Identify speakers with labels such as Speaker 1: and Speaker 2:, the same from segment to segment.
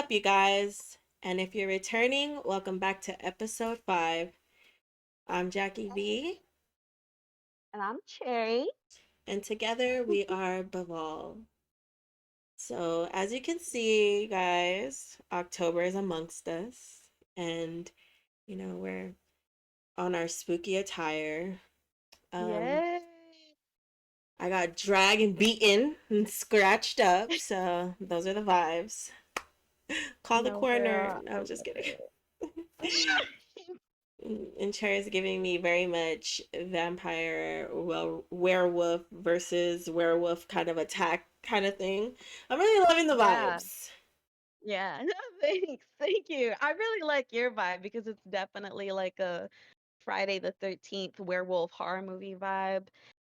Speaker 1: up, you guys? And if you're returning, welcome back to episode 5. I'm Jackie V,
Speaker 2: And I'm Cherry.
Speaker 1: and together we are Bevolve. So, as you can see, guys, October is amongst us, and we're on our spooky attire. Um,
Speaker 2: Yay.
Speaker 1: I got dragged and beaten and scratched up, so those are the vibes. Call the
Speaker 2: No,
Speaker 1: coroner.
Speaker 2: girl,
Speaker 1: No,
Speaker 2: I
Speaker 1: I'm just
Speaker 2: love
Speaker 1: kidding.
Speaker 2: it.
Speaker 1: And Cher is giving me very much vampire, well, werewolf versus werewolf kind of attack kind of thing. I'm really loving the
Speaker 2: Yeah,
Speaker 1: vibes.
Speaker 2: yeah. No, thanks. Thank you. I really like your vibe because it's definitely like a Friday the 13th werewolf horror movie vibe,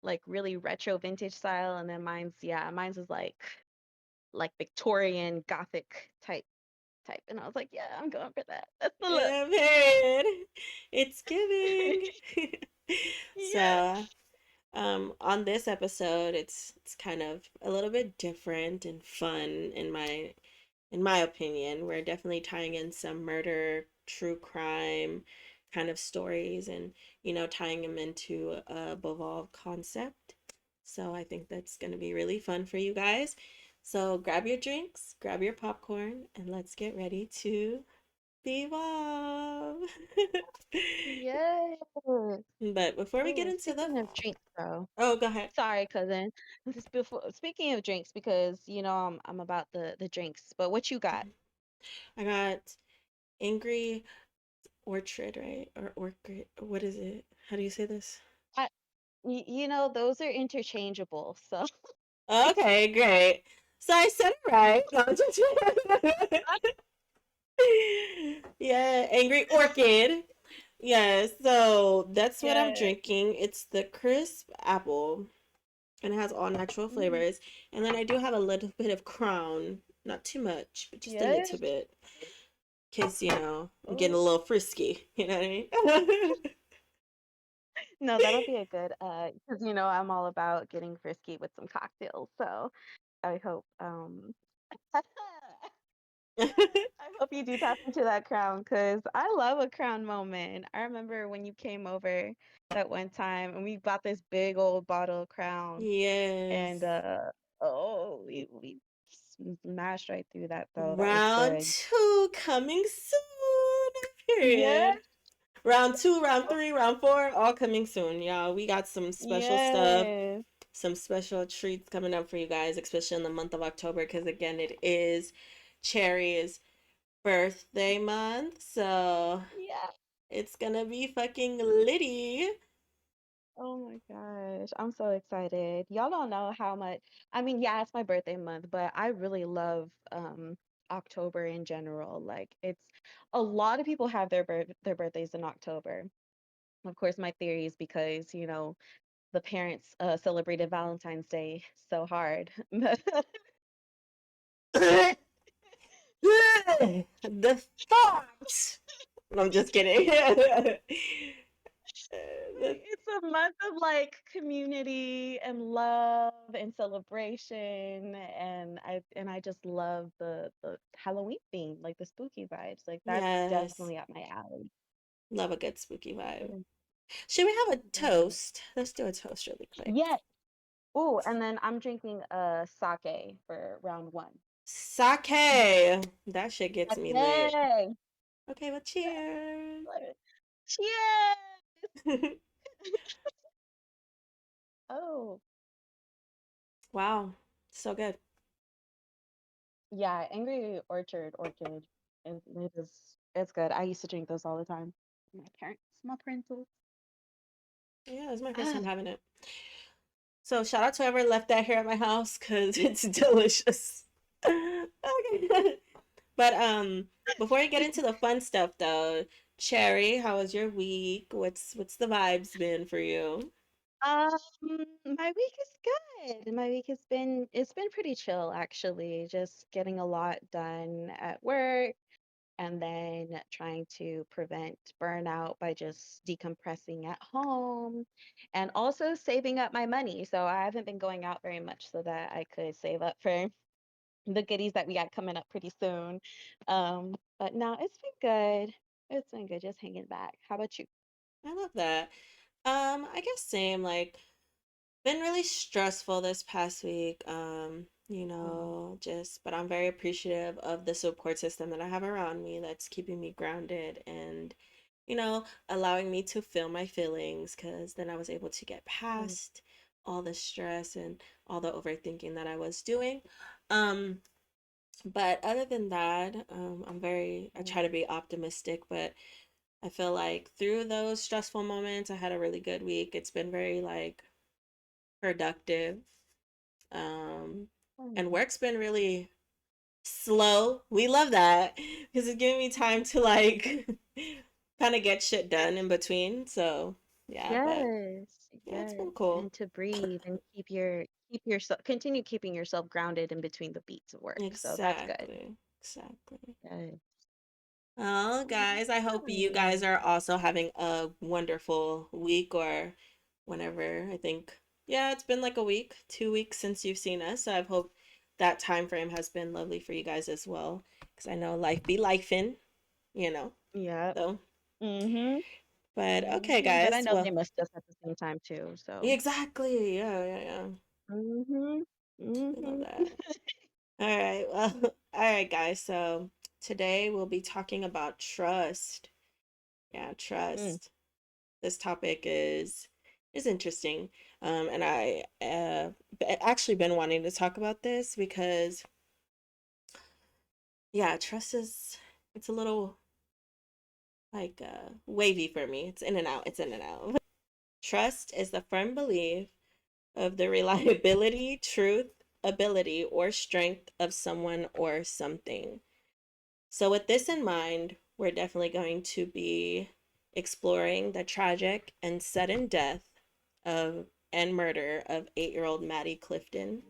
Speaker 2: like really retro vintage style. And then mine's is like Victorian Gothic type. And I was like, yeah, I'm going for that. That's the look.
Speaker 1: Yeah, man. It's giving.
Speaker 2: Yeah.
Speaker 1: So, on this episode, it's kind of a little bit different and fun in my opinion. We're definitely tying in some murder, true crime kind of stories and, tying them into a Bevolve concept. So I think that's going to be really fun for you guys. So grab your drinks, grab your popcorn, and let's get ready to Bevolve.
Speaker 2: Yes.
Speaker 1: But before we get
Speaker 2: Oh,
Speaker 1: into the.
Speaker 2: speaking of drinks, though.
Speaker 1: Oh, go ahead.
Speaker 2: Sorry, cousin. Just before speaking of drinks, because I'm about the drinks. But what you got?
Speaker 1: I got Angry Orchard, right? Or Orchid. What is it? How do you say this?
Speaker 2: I, those are interchangeable. So
Speaker 1: Okay, great. So I said it right. No, yeah, Angry Orchid. Yeah, so that's what I'm
Speaker 2: yeah.
Speaker 1: drinking. It's the crisp apple and it has all natural
Speaker 2: Mm,
Speaker 1: flavors. And then I do have a little bit of Crown. Not too much, but just a little
Speaker 2: yes.
Speaker 1: bit. Because, I'm getting a
Speaker 2: Oh
Speaker 1: little frisky. You know what I mean?
Speaker 2: no, that'll be a good. Because I'm all about getting frisky with some cocktails. So I hope. I hope you do tap into that crown because I love a crown moment. I remember when you came over that one time and we bought this big old bottle of crown and
Speaker 1: Yes.
Speaker 2: we smashed right through that though. That was
Speaker 1: Round
Speaker 2: good.
Speaker 1: two coming soon.
Speaker 2: Yeah,
Speaker 1: Period. Round two, round three, round four, all coming soon, y'all. We got some special stuff,
Speaker 2: yes.
Speaker 1: some special treats coming up for you guys, especially in the month of October, because again, it is Cherry's birthday month. So
Speaker 2: Yeah.
Speaker 1: it's gonna be fucking litty.
Speaker 2: Oh my gosh. I'm so excited. Y'all don't know how much. I mean, yeah, it's my birthday month, but I really love October in general. Like it's a lot of people have their birthdays in October. Of course, my theory is because, the parents celebrated Valentine's Day so hard.
Speaker 1: The thought. I'm just kidding. The-
Speaker 2: It's a month of like community and love and celebration and I just love the Halloween theme, like the spooky vibes. Like that's
Speaker 1: yes,
Speaker 2: definitely up my alley.
Speaker 1: love a good spooky vibe.
Speaker 2: Mm,
Speaker 1: Should we have a
Speaker 2: yeah.
Speaker 1: toast? Let's do a toast really quick.
Speaker 2: Yeah. Oh, and then I'm drinking sake for round one.
Speaker 1: Sake. That shit gets me lit.
Speaker 2: Sake.
Speaker 1: Okay, well, cheers.
Speaker 2: Love it. Cheers. Oh,
Speaker 1: Wow, so good.
Speaker 2: yeah, Angry Orchard. It's good. I used to drink those all the time. My parentals.
Speaker 1: Yeah, it's my first time
Speaker 2: Ah,
Speaker 1: having it. So shout out to whoever left that here at my house because it's delicious. Okay. But before we get into the fun stuff though, Cherry, how was your week? What's the vibes been for you?
Speaker 2: um, my week is good. My week it's been pretty chill actually. Just getting a lot done at work and then trying to prevent burnout by just decompressing at home and also saving up my money. So I haven't been going out very much so that I could save up for the goodies that we got coming up pretty soon. But no, it's been good. It's been good, just hanging back. How about you?
Speaker 1: I love that. I guess same, like been really stressful this past week.
Speaker 2: Mm,
Speaker 1: Just but I'm very appreciative of the support system that I have around me that's keeping me grounded and allowing me to feel my feelings because then I was able to get
Speaker 2: mm,
Speaker 1: past all the stress and all the overthinking that I was doing. Um, but other than that, I
Speaker 2: mm.
Speaker 1: try to be optimistic, but I feel like through those stressful moments, I had a really good week. It's been very like productive. Um, and
Speaker 2: Mm.
Speaker 1: work's been really slow. We love that because it's giving me time to like kind of get shit done in between. So, yeah, but
Speaker 2: Yes,
Speaker 1: yeah, it's
Speaker 2: yes.
Speaker 1: been cool.
Speaker 2: And to breathe and keep yourself continue keeping yourself grounded in between the beats of work. So that's good.
Speaker 1: Exactly. Exactly.
Speaker 2: Good.
Speaker 1: Oh, guys, I hope you guys
Speaker 2: Hmm.
Speaker 1: are also having a wonderful week or whenever. I think, yeah, it's been like a week, 2 weeks since you've seen us. So I hope that time frame has been lovely for you guys as well. Because I know life be lifing, you know.
Speaker 2: Yep.
Speaker 1: So,
Speaker 2: Mm-hmm.
Speaker 1: but okay,
Speaker 2: But I
Speaker 1: guys.
Speaker 2: know they
Speaker 1: Well,
Speaker 2: missed us at the same time too. So.
Speaker 1: exactly. Yeah, yeah, yeah.
Speaker 2: Mm-hmm.
Speaker 1: We love
Speaker 2: Mm-hmm.
Speaker 1: that. All right. Well, all right, guys. So today we'll be talking about trust. Yeah,
Speaker 2: Mm,
Speaker 1: trust. This topic is interesting. And actually been wanting to talk about this because yeah, trust is it's a little like wavy for me. It's in and out. It's in and out. Trust is the firm belief of the reliability, truth, ability, or strength of someone or something. So, with this in mind, we're definitely going to be exploring the tragic and sudden death of and murder of 8-year-old Maddie Clifton,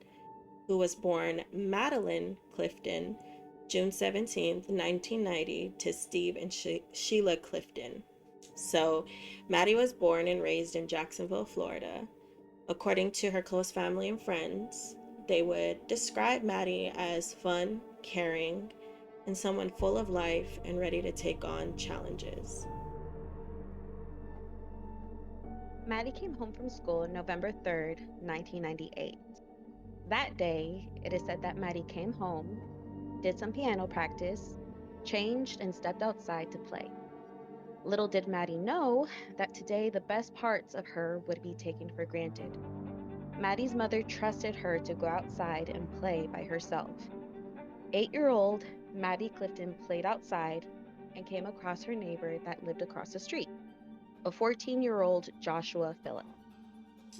Speaker 1: who was born Madeline Clifton, June 17th, 1990, to Steve and Sheila Clifton. So, Maddie was born and raised in Jacksonville, Florida. According to her close family and friends, they would describe Maddie as fun, caring, and someone full of life and ready to take on challenges.
Speaker 2: Maddie came home from school on November 3rd, 1998. That day, it is said that Maddie came home, did some piano practice, changed, and stepped outside to play. Little did Maddie know that today the best parts of her would be taken for granted. Maddie's mother trusted her to go outside and play by herself. 8-year-old Maddie Clifton played outside and came across her neighbor that lived across the street, a 14-year-old Joshua Phillip.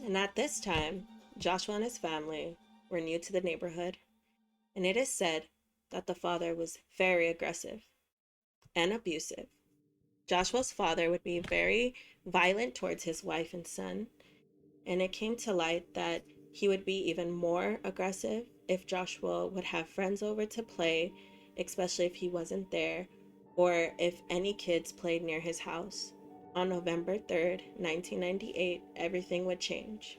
Speaker 1: And at this time, Joshua and his family were new to the neighborhood, and it is said that the father was very aggressive and abusive. Joshua's father would be very violent towards his wife and son, and it came to light that he would be even more aggressive if Joshua would have friends over to play, especially if he wasn't there, or if any kids played near his house. On November 3rd, 1998, everything would change.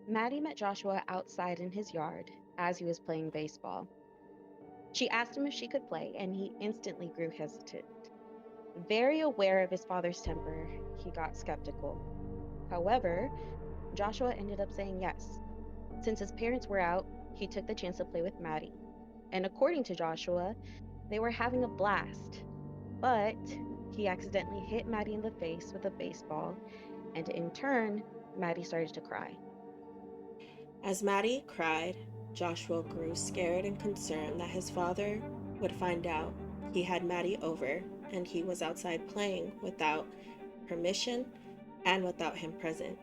Speaker 2: Maddie met Joshua outside in his yard as he was playing baseball. She asked him if she could play, and he instantly grew hesitant. Very aware of his father's temper, he got skeptical. However, Joshua ended up saying yes. Since his parents were out, he took the chance to play with Maddie. And according to Joshua, they were having a blast. But he accidentally hit Maddie in the face with a baseball, and in turn, Maddie started to cry.
Speaker 1: As Maddie cried, Joshua grew scared and concerned that his father would find out he had Maddie over and he was outside playing without permission and without him present.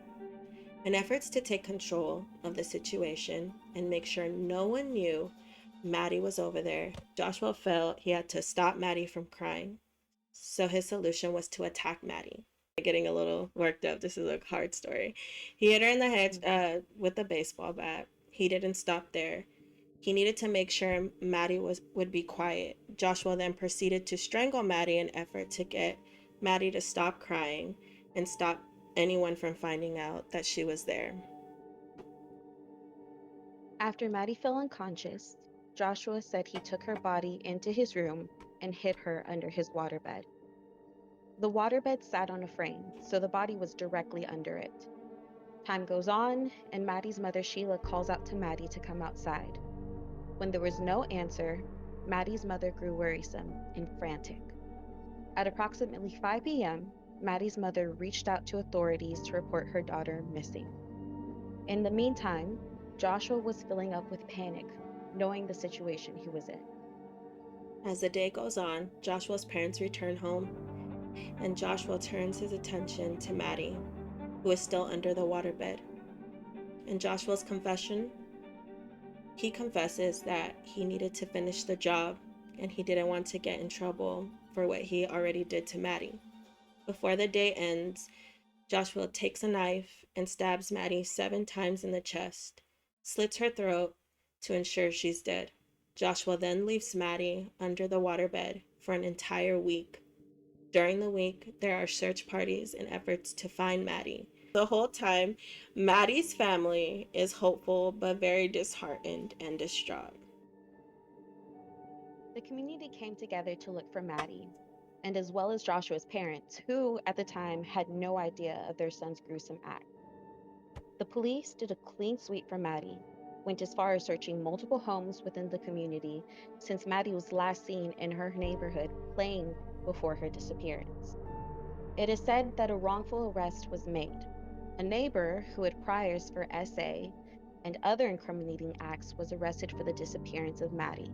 Speaker 1: In efforts to take control of the situation and make sure no one knew Maddie was over there, Joshua felt he had to stop Maddie from crying. So his solution was to attack Maddie. Getting a little worked up. This is a hard story. He hit her in the head
Speaker 2: Mm.
Speaker 1: with a baseball bat. He didn't stop there. He needed to make sure Maddie would be quiet. Joshua then proceeded to strangle Maddie in effort to get Maddie to stop crying and stop anyone from finding out that she was there.
Speaker 2: After Maddie fell unconscious, Joshua said he took her body into his room and hid her under his waterbed. The waterbed sat on a frame, so the body was directly under it. Time goes on, and Maddie's mother Sheila calls out to Maddie to come outside. When there was no answer, Maddie's mother grew worrisome and frantic. At approximately 5 p.m., Maddie's mother reached out to authorities to report her daughter missing. In the meantime, Joshua was filling up with panic, knowing the situation he was in.
Speaker 1: As the day goes on, Joshua's parents return home, and Joshua turns his attention to Maddie, who is still under the waterbed. In Joshua's confession, he confesses that he needed to finish the job and he didn't want to get in trouble for what he already did to Maddie. Before the day ends, Joshua takes a knife and stabs Maddie 7 times in the chest, slits her throat to ensure she's dead. Joshua then leaves Maddie under the waterbed for an entire week. During the week, there are search parties and efforts to find Maddie. The whole time, Maddie's family is hopeful but very disheartened and distraught.
Speaker 2: The community came together to look for Maddie, and as well as Joshua's parents, who at the time had no idea of their son's gruesome act. The police did a clean sweep for Maddie, went as far as searching multiple homes within the community since Maddie was last seen in her neighborhood playing before her disappearance. It is said that a wrongful arrest was made. A neighbor who had priors for SA and other incriminating acts was arrested for the disappearance of Maddie.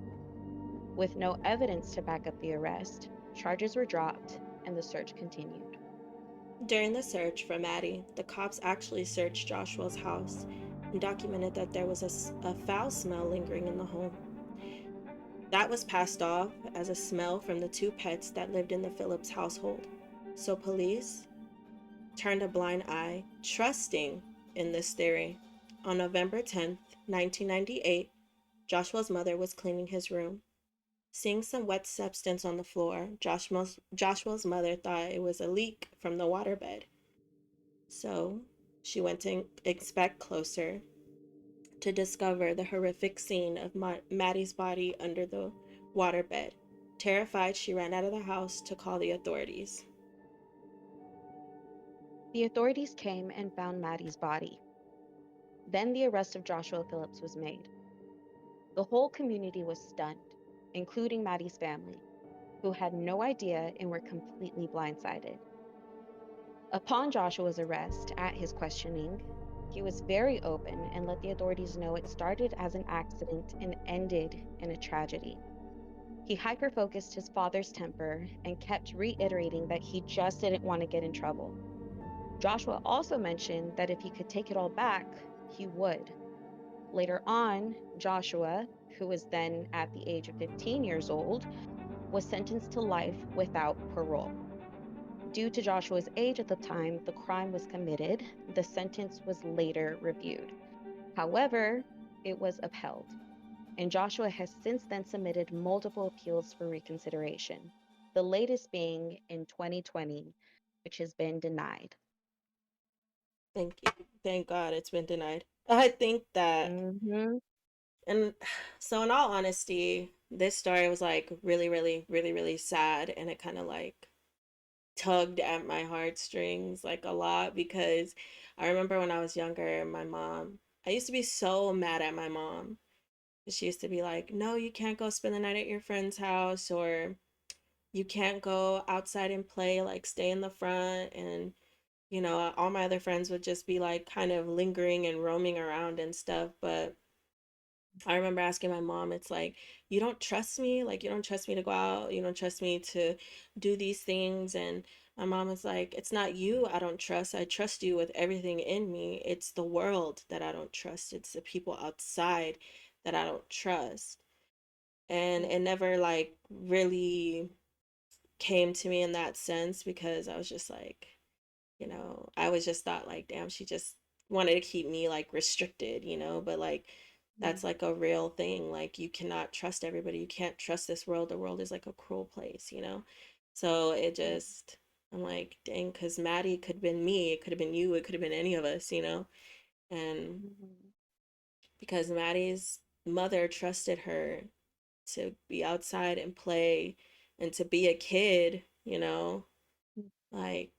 Speaker 2: With no evidence to back up the arrest, charges were dropped and the search continued.
Speaker 1: During the search for Maddie, the cops actually searched Joshua's house and documented that there was a foul smell lingering in the home. That was passed off as a smell from the 2 pets that lived in the Phillips household. So police turned a blind eye, trusting in this theory. On November 10th, 1998, Joshua's mother was cleaning his room. Seeing some wet substance on the floor, Joshua's mother thought it was a leak from the waterbed. So she went to inspect closer to discover the horrific scene of Maddie's body under the waterbed. Terrified, she ran out of the house to call the authorities.
Speaker 2: The authorities came and found Maddie's body. Then the arrest of Joshua Phillips was made. The whole community was stunned, including Maddie's family, who had no idea and were completely blindsided. Upon Joshua's arrest, at his questioning, he was very open and let the authorities know it started as an accident and ended in a tragedy. He hyper-focused his father's temper and kept reiterating that he just didn't want to get in trouble. Joshua also mentioned that if he could take it all back, he would. Later on, Joshua, who was then at the age of 15 years old, was sentenced to life without parole. Due to Joshua's age at the time the crime was committed, the sentence was later reviewed. However, it was upheld, and Joshua has since then submitted multiple appeals for reconsideration, the latest being in 2020, which has been denied.
Speaker 1: Thank you. Thank God it's been denied. I think that,
Speaker 2: Mm-hmm.
Speaker 1: and so in all honesty, this story was like really, really, really, really sad, and it kind of like tugged at my heartstrings like a lot because I remember when I was younger, my mom, I used to be so mad at my mom. She used to be like, no, you can't go spend the night at your friend's house, or you can't go outside and play, like stay in the front. And, all my other friends would just be like kind of lingering and roaming around and stuff. But I remember asking my mom, it's like, you don't trust me? Like, you don't trust me to go out? You don't trust me to do these things? And my mom was like, it's not you I don't trust. I trust you with everything in me. It's the world that I don't trust. It's the people outside that I don't trust. And it never like really came to me in that sense because I was just like, I was just thought like, damn, she just wanted to keep me like restricted, but like that's like a real thing. Like you cannot trust everybody. You can't trust this world. The world is like a cruel place. So it just, I'm like, dang, because Maddie could have been me. It could have been you. It could have been any of us. And
Speaker 2: Mm-hmm.
Speaker 1: because Maddie's mother trusted her to be outside and play and to be a kid, like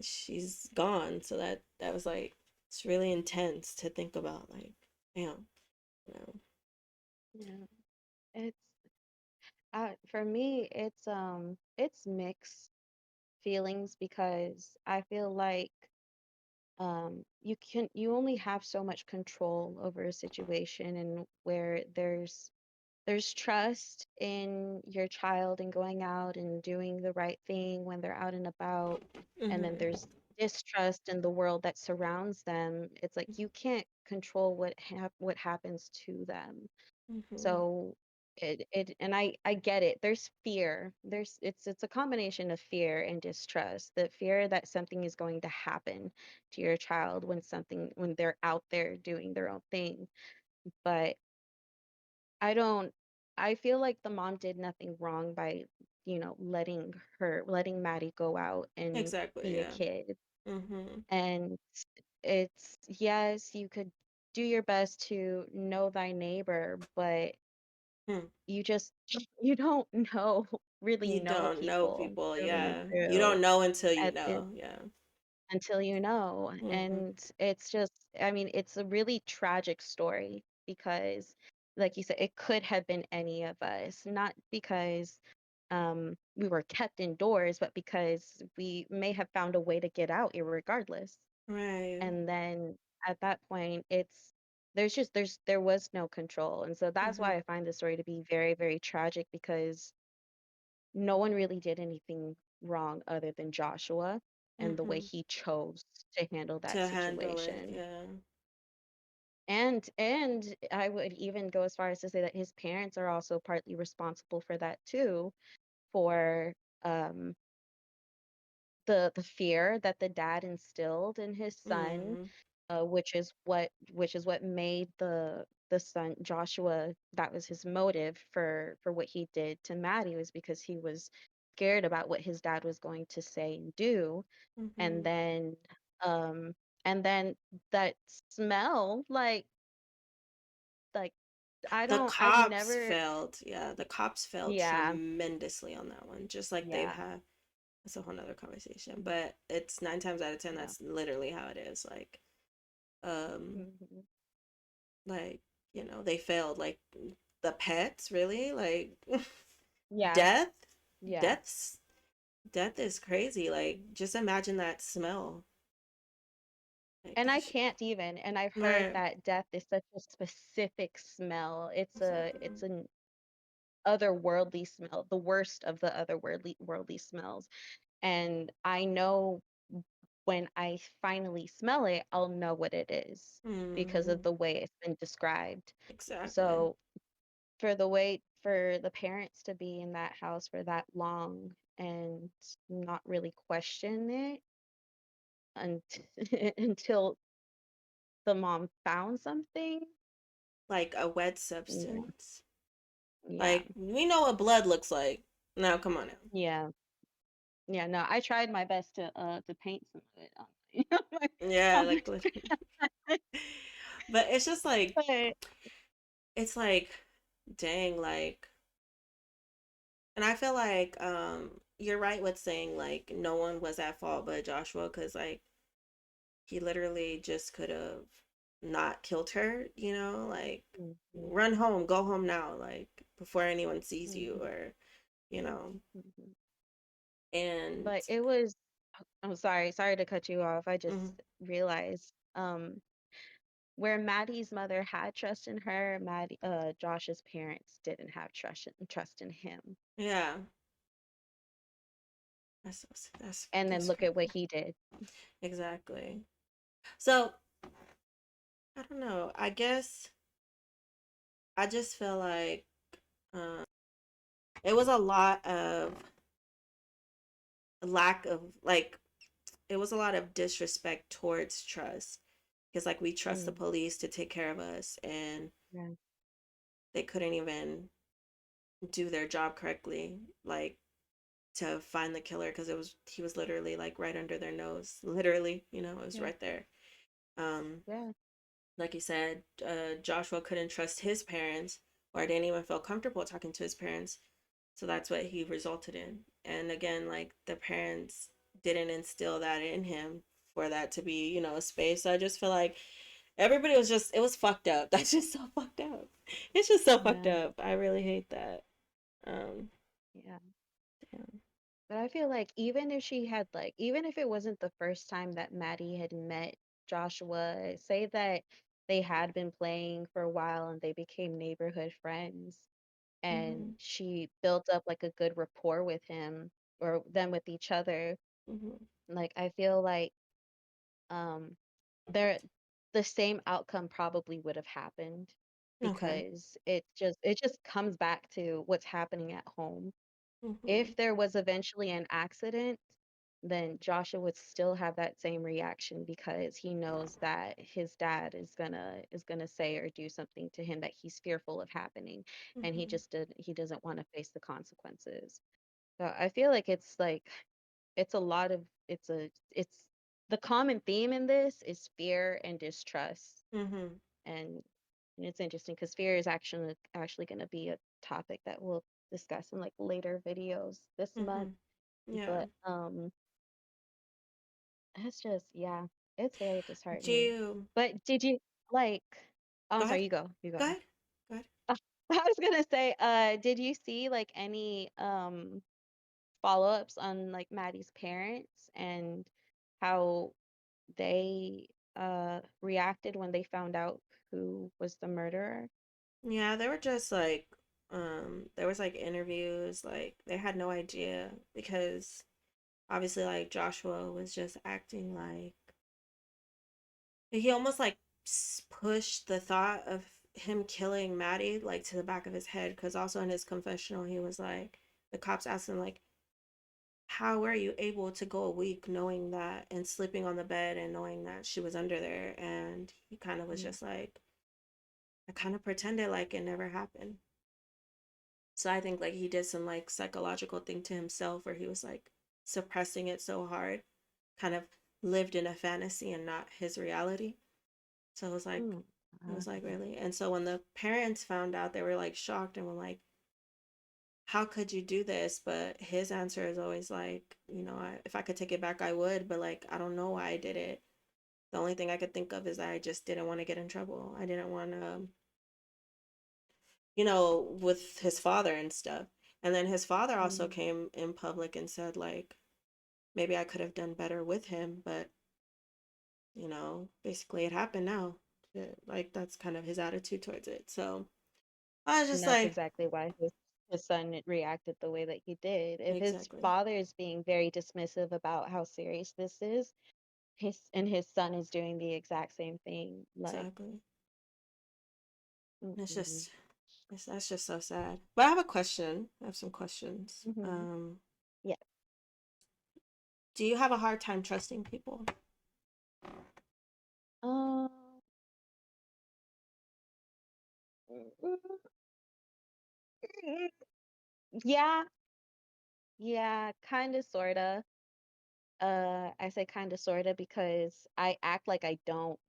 Speaker 1: she's gone. So that was like it's really intense to think about. Like, damn, you know.
Speaker 2: Yeah. It's for me, it's mixed feelings because I feel like you only have so much control over a situation, and where there's trust in your child and going out and doing the right thing when they're out and about, and then
Speaker 1: Mhm.
Speaker 2: there's distrust in the world that surrounds them. It's like you can't control what happens to them.
Speaker 1: Mhm.
Speaker 2: So and I get it. There's fear. It's a combination of fear and distrust. The fear that something is going to happen to your child when they're out there doing their own thing. But I don't I feel like the mom did nothing wrong by, letting Maddie go out and
Speaker 1: Exactly.
Speaker 2: be a
Speaker 1: Yeah.
Speaker 2: kid.
Speaker 1: Mhm.
Speaker 2: And it's yes, you could do your best to know thy neighbor, but
Speaker 1: Hmm.
Speaker 2: you just you don't know really
Speaker 1: You
Speaker 2: know
Speaker 1: don't know
Speaker 2: people
Speaker 1: people.
Speaker 2: through and
Speaker 1: Yeah. You
Speaker 2: through
Speaker 1: don't know until you
Speaker 2: at
Speaker 1: know. Yeah.
Speaker 2: until you know.
Speaker 1: Mhm.
Speaker 2: And it's just, I mean, it's a really tragic story because, like you said, it could have been any of us, not because we were kept indoors, but because we may have found a way to get out irregardless.
Speaker 1: Right.
Speaker 2: And then at that point, there was no control. And so that's
Speaker 1: Mhm.
Speaker 2: why I find the story to be very, very tragic because no one really did anything wrong other than Joshua and the way
Speaker 1: Mhm.
Speaker 2: he chose to handle that
Speaker 1: To handle it.
Speaker 2: situation.
Speaker 1: Yeah.
Speaker 2: And I would even go as far as to say that his parents are also partly responsible for that too, for um the fear that the dad instilled in his son,
Speaker 1: Mhm.
Speaker 2: which is what made the son Joshua, that was his motive for what he did to Maddie, was because he was scared about what his dad was going to say and do. And
Speaker 1: Mhm.
Speaker 2: then um and then that smell, like
Speaker 1: The
Speaker 2: I've
Speaker 1: cops
Speaker 2: never.
Speaker 1: failed. Yeah, the cops failed
Speaker 2: Yeah,
Speaker 1: tremendously on that one. Just like they've
Speaker 2: yeah.
Speaker 1: had. That's a whole nother conversation. But it's 9 times out of 10.
Speaker 2: Yeah.
Speaker 1: That's literally how it is. Um,
Speaker 2: Hmm.
Speaker 1: like they failed. Like the pets, really. Like
Speaker 2: Yeah,
Speaker 1: death.
Speaker 2: yeah.
Speaker 1: Death's death is crazy. Like just imagine that smell. Like
Speaker 2: And I
Speaker 1: that shit.
Speaker 2: can't even, and I've heard
Speaker 1: Right.
Speaker 2: that death is such a specific smell. It's
Speaker 1: Exactly.
Speaker 2: an otherworldly smell, the worst of the otherworldly smells. And I know when I finally smell it, I'll know what it is because of
Speaker 1: Hmm.
Speaker 2: the way it's been described.
Speaker 1: Exactly.
Speaker 2: So for the parents to be in that house for that long and not really question it unt until the mom found something.
Speaker 1: Like a wet
Speaker 2: Yeah,
Speaker 1: substance.
Speaker 2: yeah,
Speaker 1: Like we know what blood looks like. Now come on now.
Speaker 2: yeah, yeah. No, I tried my best to paint some of it on my,
Speaker 1: Yeah,
Speaker 2: on my
Speaker 1: like but it's just like
Speaker 2: but
Speaker 1: it's like dang, like, and I feel like you're right with saying like no one was at fault but Joshua, because like he literally just could have not killed her, like
Speaker 2: Mhm,
Speaker 1: run home, go home now, like before anyone sees you,
Speaker 2: mhm,
Speaker 1: or you know
Speaker 2: mhm.
Speaker 1: and
Speaker 2: But it was. I'm sorry to cut you off. I just
Speaker 1: mhm.
Speaker 2: realized where Maddie's mother had trust in her, Josh's parents didn't have trust in him.
Speaker 1: Yeah, that's
Speaker 2: And then
Speaker 1: that's
Speaker 2: look
Speaker 1: crazy.
Speaker 2: at what he did.
Speaker 1: Exactly. So I don't know, I guess I just feel like um it was a lot of lack of like it was a lot of disrespect towards trust, because like we trust the
Speaker 2: Mm,
Speaker 1: police to take care of us and
Speaker 2: yeah,
Speaker 1: they couldn't even do their job correctly, like to find the killer, because he was literally like right under their nose, literally, it was
Speaker 2: yeah,
Speaker 1: right there. um
Speaker 2: yeah.
Speaker 1: like you said, Joshua couldn't trust his parents or didn't even feel comfortable talking to his parents. So that's what he resulted in. And again, like the parents didn't instill that in him for that to be, a space. So I just feel like everybody was just, it was fucked up. That's just so fucked up. It's just so fucked
Speaker 2: Yeah,
Speaker 1: up. I really hate that. Um,
Speaker 2: yeah.
Speaker 1: yeah.
Speaker 2: But I feel like even if she had like, even if it wasn't the first time that Maddie had met Joshua, say that they had been playing for a while and they became neighborhood friends, and
Speaker 1: Mm-hmm.
Speaker 2: she built up like a good rapport with him or them with each other.
Speaker 1: Mm-hmm.
Speaker 2: Like I feel like um there the same outcome probably would have happened
Speaker 1: Okay.
Speaker 2: because it just comes back to what's happening at home.
Speaker 1: Mm-hmm.
Speaker 2: If there was eventually an accident, then Joshua would still have that same reaction because he knows that his dad is gonna say or do something to him that he's fearful of happening, and
Speaker 1: Mm-hmm.
Speaker 2: he doesn't want to face the consequences. So I feel like it's a lot of it's the common theme in this is fear and distrust,
Speaker 1: Mm-hmm.
Speaker 2: and it's interesting because fear is actually going to be a topic that we'll discuss in like later videos this
Speaker 1: Mm-hmm.
Speaker 2: month.
Speaker 1: Yeah.
Speaker 2: But it's just yeah, it's very
Speaker 1: Do
Speaker 2: disheartening.
Speaker 1: you,
Speaker 2: But did you like? Oh,
Speaker 1: go
Speaker 2: I'm
Speaker 1: ahead.
Speaker 2: sorry, you go, you
Speaker 1: Go
Speaker 2: go.
Speaker 1: ahead. Go ahead.
Speaker 2: I was gonna say, did you see like any follow-ups on like Maddie's parents and how they reacted when they found out who was the murderer?
Speaker 1: Yeah, they were just like, there was like interviews, like they had no idea because obviously like Joshua was just acting like he almost like pushed the thought of him killing Maddie like to the back of his head because also in his confessional he was like the cops asked him like how were you able to go a week knowing that and sleeping on the bed and knowing that she was under there, and he kind of was
Speaker 2: Mm,
Speaker 1: just like I kind of pretended like it never happened. So I think like he did some like psychological thing to himself where he was like suppressing it so hard, kind of lived in a fantasy and not his reality. So
Speaker 2: mm,
Speaker 1: it was like
Speaker 2: uh,
Speaker 1: really. And so when the parents found out, they were like shocked and were like, "How could you do this?" But his answer is always like, if I could take it back, I would. But like, I don't know why I did it. The only thing I could think of is that I just didn't want to get in trouble. I didn't want to, with his father and stuff. And then his father also
Speaker 2: mm,
Speaker 1: came in public and said, like, maybe I could have done better with him, but, basically it happened now. Like, that's kind of his attitude towards it. So I was
Speaker 2: and
Speaker 1: just
Speaker 2: that's
Speaker 1: like,
Speaker 2: exactly why his son reacted the way that he did. If his
Speaker 1: exactly,
Speaker 2: father is being very dismissive about how serious this is, his son is doing the exact same thing. Like,
Speaker 1: exactly. And
Speaker 2: mm-mm,
Speaker 1: that's just so sad. But I have a question. I have some questions.
Speaker 2: mm-hmm. Yeah.
Speaker 1: Do you have a hard time trusting people?
Speaker 2: Um, yeah, yeah, kind of, sorta. I say kind of, sorta because I act like I don't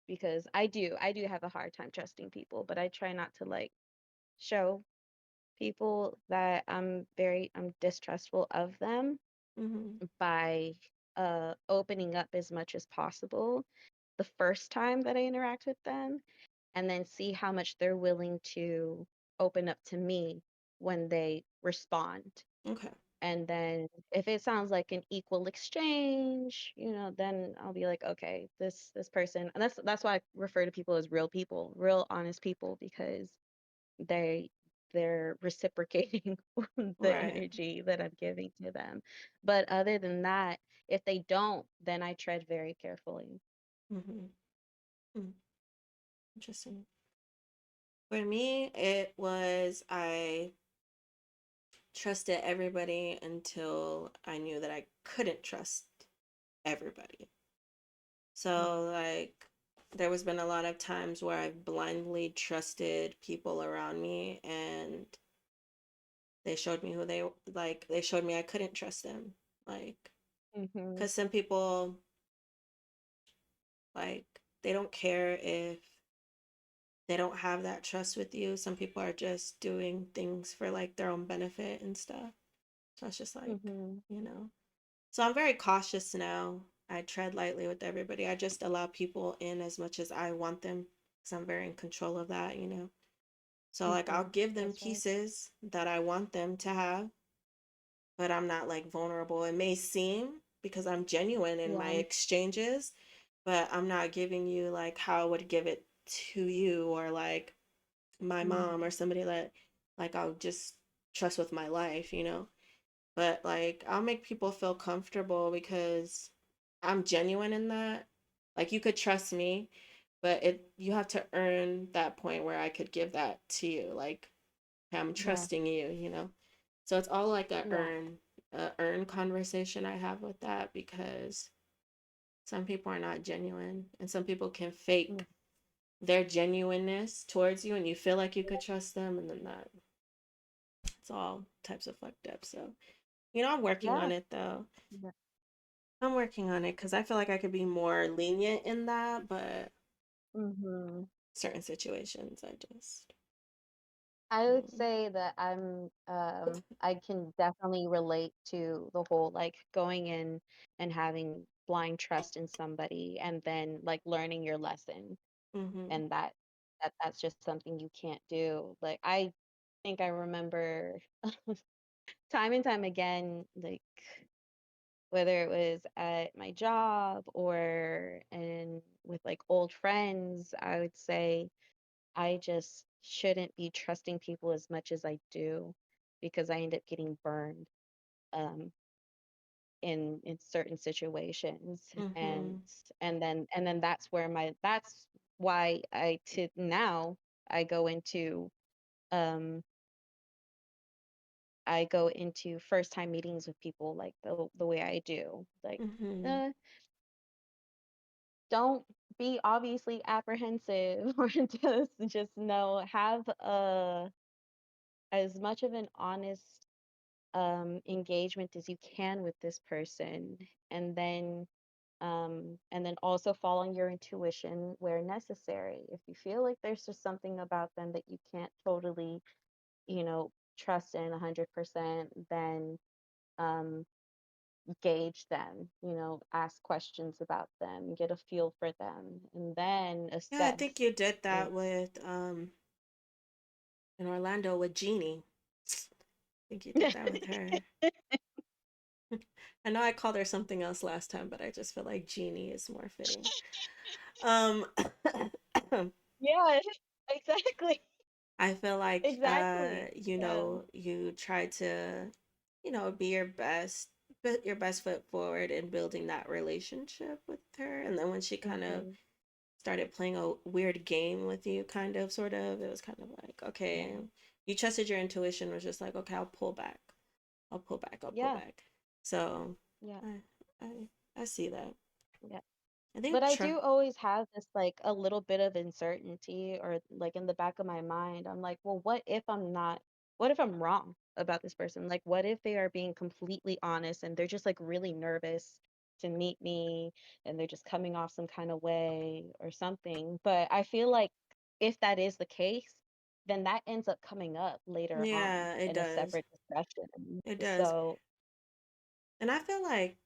Speaker 2: because I do have a hard time trusting people, but I try not to like show people that I'm distrustful of them
Speaker 1: Mm-hmm.
Speaker 2: by opening up as much as possible the first time that I interact with them, and then see how much they're willing to open up to me when they respond.
Speaker 1: Okay.
Speaker 2: And then if it sounds like an equal exchange, then I'll be like, okay, this person, and that's why I refer to people as real people, real honest people, because they they're reciprocating the
Speaker 1: Right.
Speaker 2: energy that I'm giving to them. But other than that, if they don't, then I tread very carefully.
Speaker 1: Mm-hmm. Mm. Interesting. For me, it was I trusted everybody until I knew that I couldn't trust everybody.
Speaker 2: Mm,
Speaker 1: So like there was been a lot of times where I've blindly trusted people around me and they showed me who they showed me I couldn't trust them. Like
Speaker 2: mhm,
Speaker 1: cuz some people like they don't care if they don't have that trust with you. Some people are just doing things for like their own benefit and stuff. So it's just like,
Speaker 2: Mhm.
Speaker 1: you know. So I'm very cautious now. I tread lightly with everybody. I just allow people in as much as I want them because I'm very in control of that, you know. So like I'll
Speaker 2: Mhm.
Speaker 1: give them
Speaker 2: That's right.
Speaker 1: pieces that I want them to have, but I'm not like vulnerable. It may seem because I'm genuine in my
Speaker 2: Yeah.
Speaker 1: exchanges, but I'm not giving you like how I would give it to you or like my mom or
Speaker 2: Mhm.
Speaker 1: somebody that like I'll just trust with my life, you know? But like I'll make people feel comfortable because I'm genuine in that. Like you could trust me, but it you have to earn that point where I could give that to you. Like I'm
Speaker 2: Yeah.
Speaker 1: trusting you, you know. So it's all like
Speaker 2: Yeah.
Speaker 1: a earn conversation I have with that because some people are not genuine and some people can
Speaker 2: Mm.
Speaker 1: fake their genuineness towards you and you feel like you could trust them and then that it's all types of fucked up. So, you know, I'm working
Speaker 2: Yeah.
Speaker 1: on it though.
Speaker 2: Yeah.
Speaker 1: I'm working on it because I feel like I could be more lenient in that, but
Speaker 2: Mhm.
Speaker 1: certain situations I just,
Speaker 2: I would
Speaker 1: mm,
Speaker 2: say that I can definitely relate to the whole like going in and having blind trust in somebody and then like learning your lesson
Speaker 1: mm-hmm,
Speaker 2: and that's just something you can't do. Like I think I remember time and time again, like whether it was at my job or and with like old friends, I would say I just shouldn't be trusting people as much as I do because I end up getting burned um, in certain situations,
Speaker 1: mm-hmm,
Speaker 2: and then that's why I to now I go into um, I go into first time meetings with people like the way I do like.
Speaker 1: mm-hmm.
Speaker 2: Uh, don't be obviously apprehensive or just know have as much of an honest engagement as you can with this person and then also following your intuition where necessary if you feel like there's just something about them that you can't totally trust in 100% then um gauge them, ask questions about them, get a feel for them, and then
Speaker 1: Yeah, I think
Speaker 2: assess
Speaker 1: you did
Speaker 2: if
Speaker 1: that with in Orlando with Jeannie. I think you did that with her. I know I called her something else last time, but I just feel like Jeannie is more fitting. Um,
Speaker 2: yeah, exactly.
Speaker 1: I feel like
Speaker 2: Exactly.
Speaker 1: you
Speaker 2: Yeah.
Speaker 1: know, you try to, you know, be your best, put your best foot forward in building that relationship with her. And then when she kind of
Speaker 2: Hmm.
Speaker 1: started playing a weird game with you, kind of, sort of, it was kind of like,
Speaker 2: Yeah.
Speaker 1: okay, you trusted your intuition, was just like, okay, I'll pull back. I'll pull back. I'll pull
Speaker 2: Yeah.
Speaker 1: back. So
Speaker 2: Yeah.
Speaker 1: I I I see that.
Speaker 2: Yeah.
Speaker 1: I
Speaker 2: But
Speaker 1: think
Speaker 2: I do always have this like a little bit of uncertainty or like in the back of my mind. I'm like, well, what if I'm wrong about this person? Like, what if they are being completely honest and they're just like really nervous to meet me and they're just coming off some kind of way or something? But I feel like if that is the case, then that ends up coming up later on
Speaker 1: yeah, it
Speaker 2: in a
Speaker 1: does.
Speaker 2: separate discussion.
Speaker 1: It does.
Speaker 2: So,
Speaker 1: And I feel like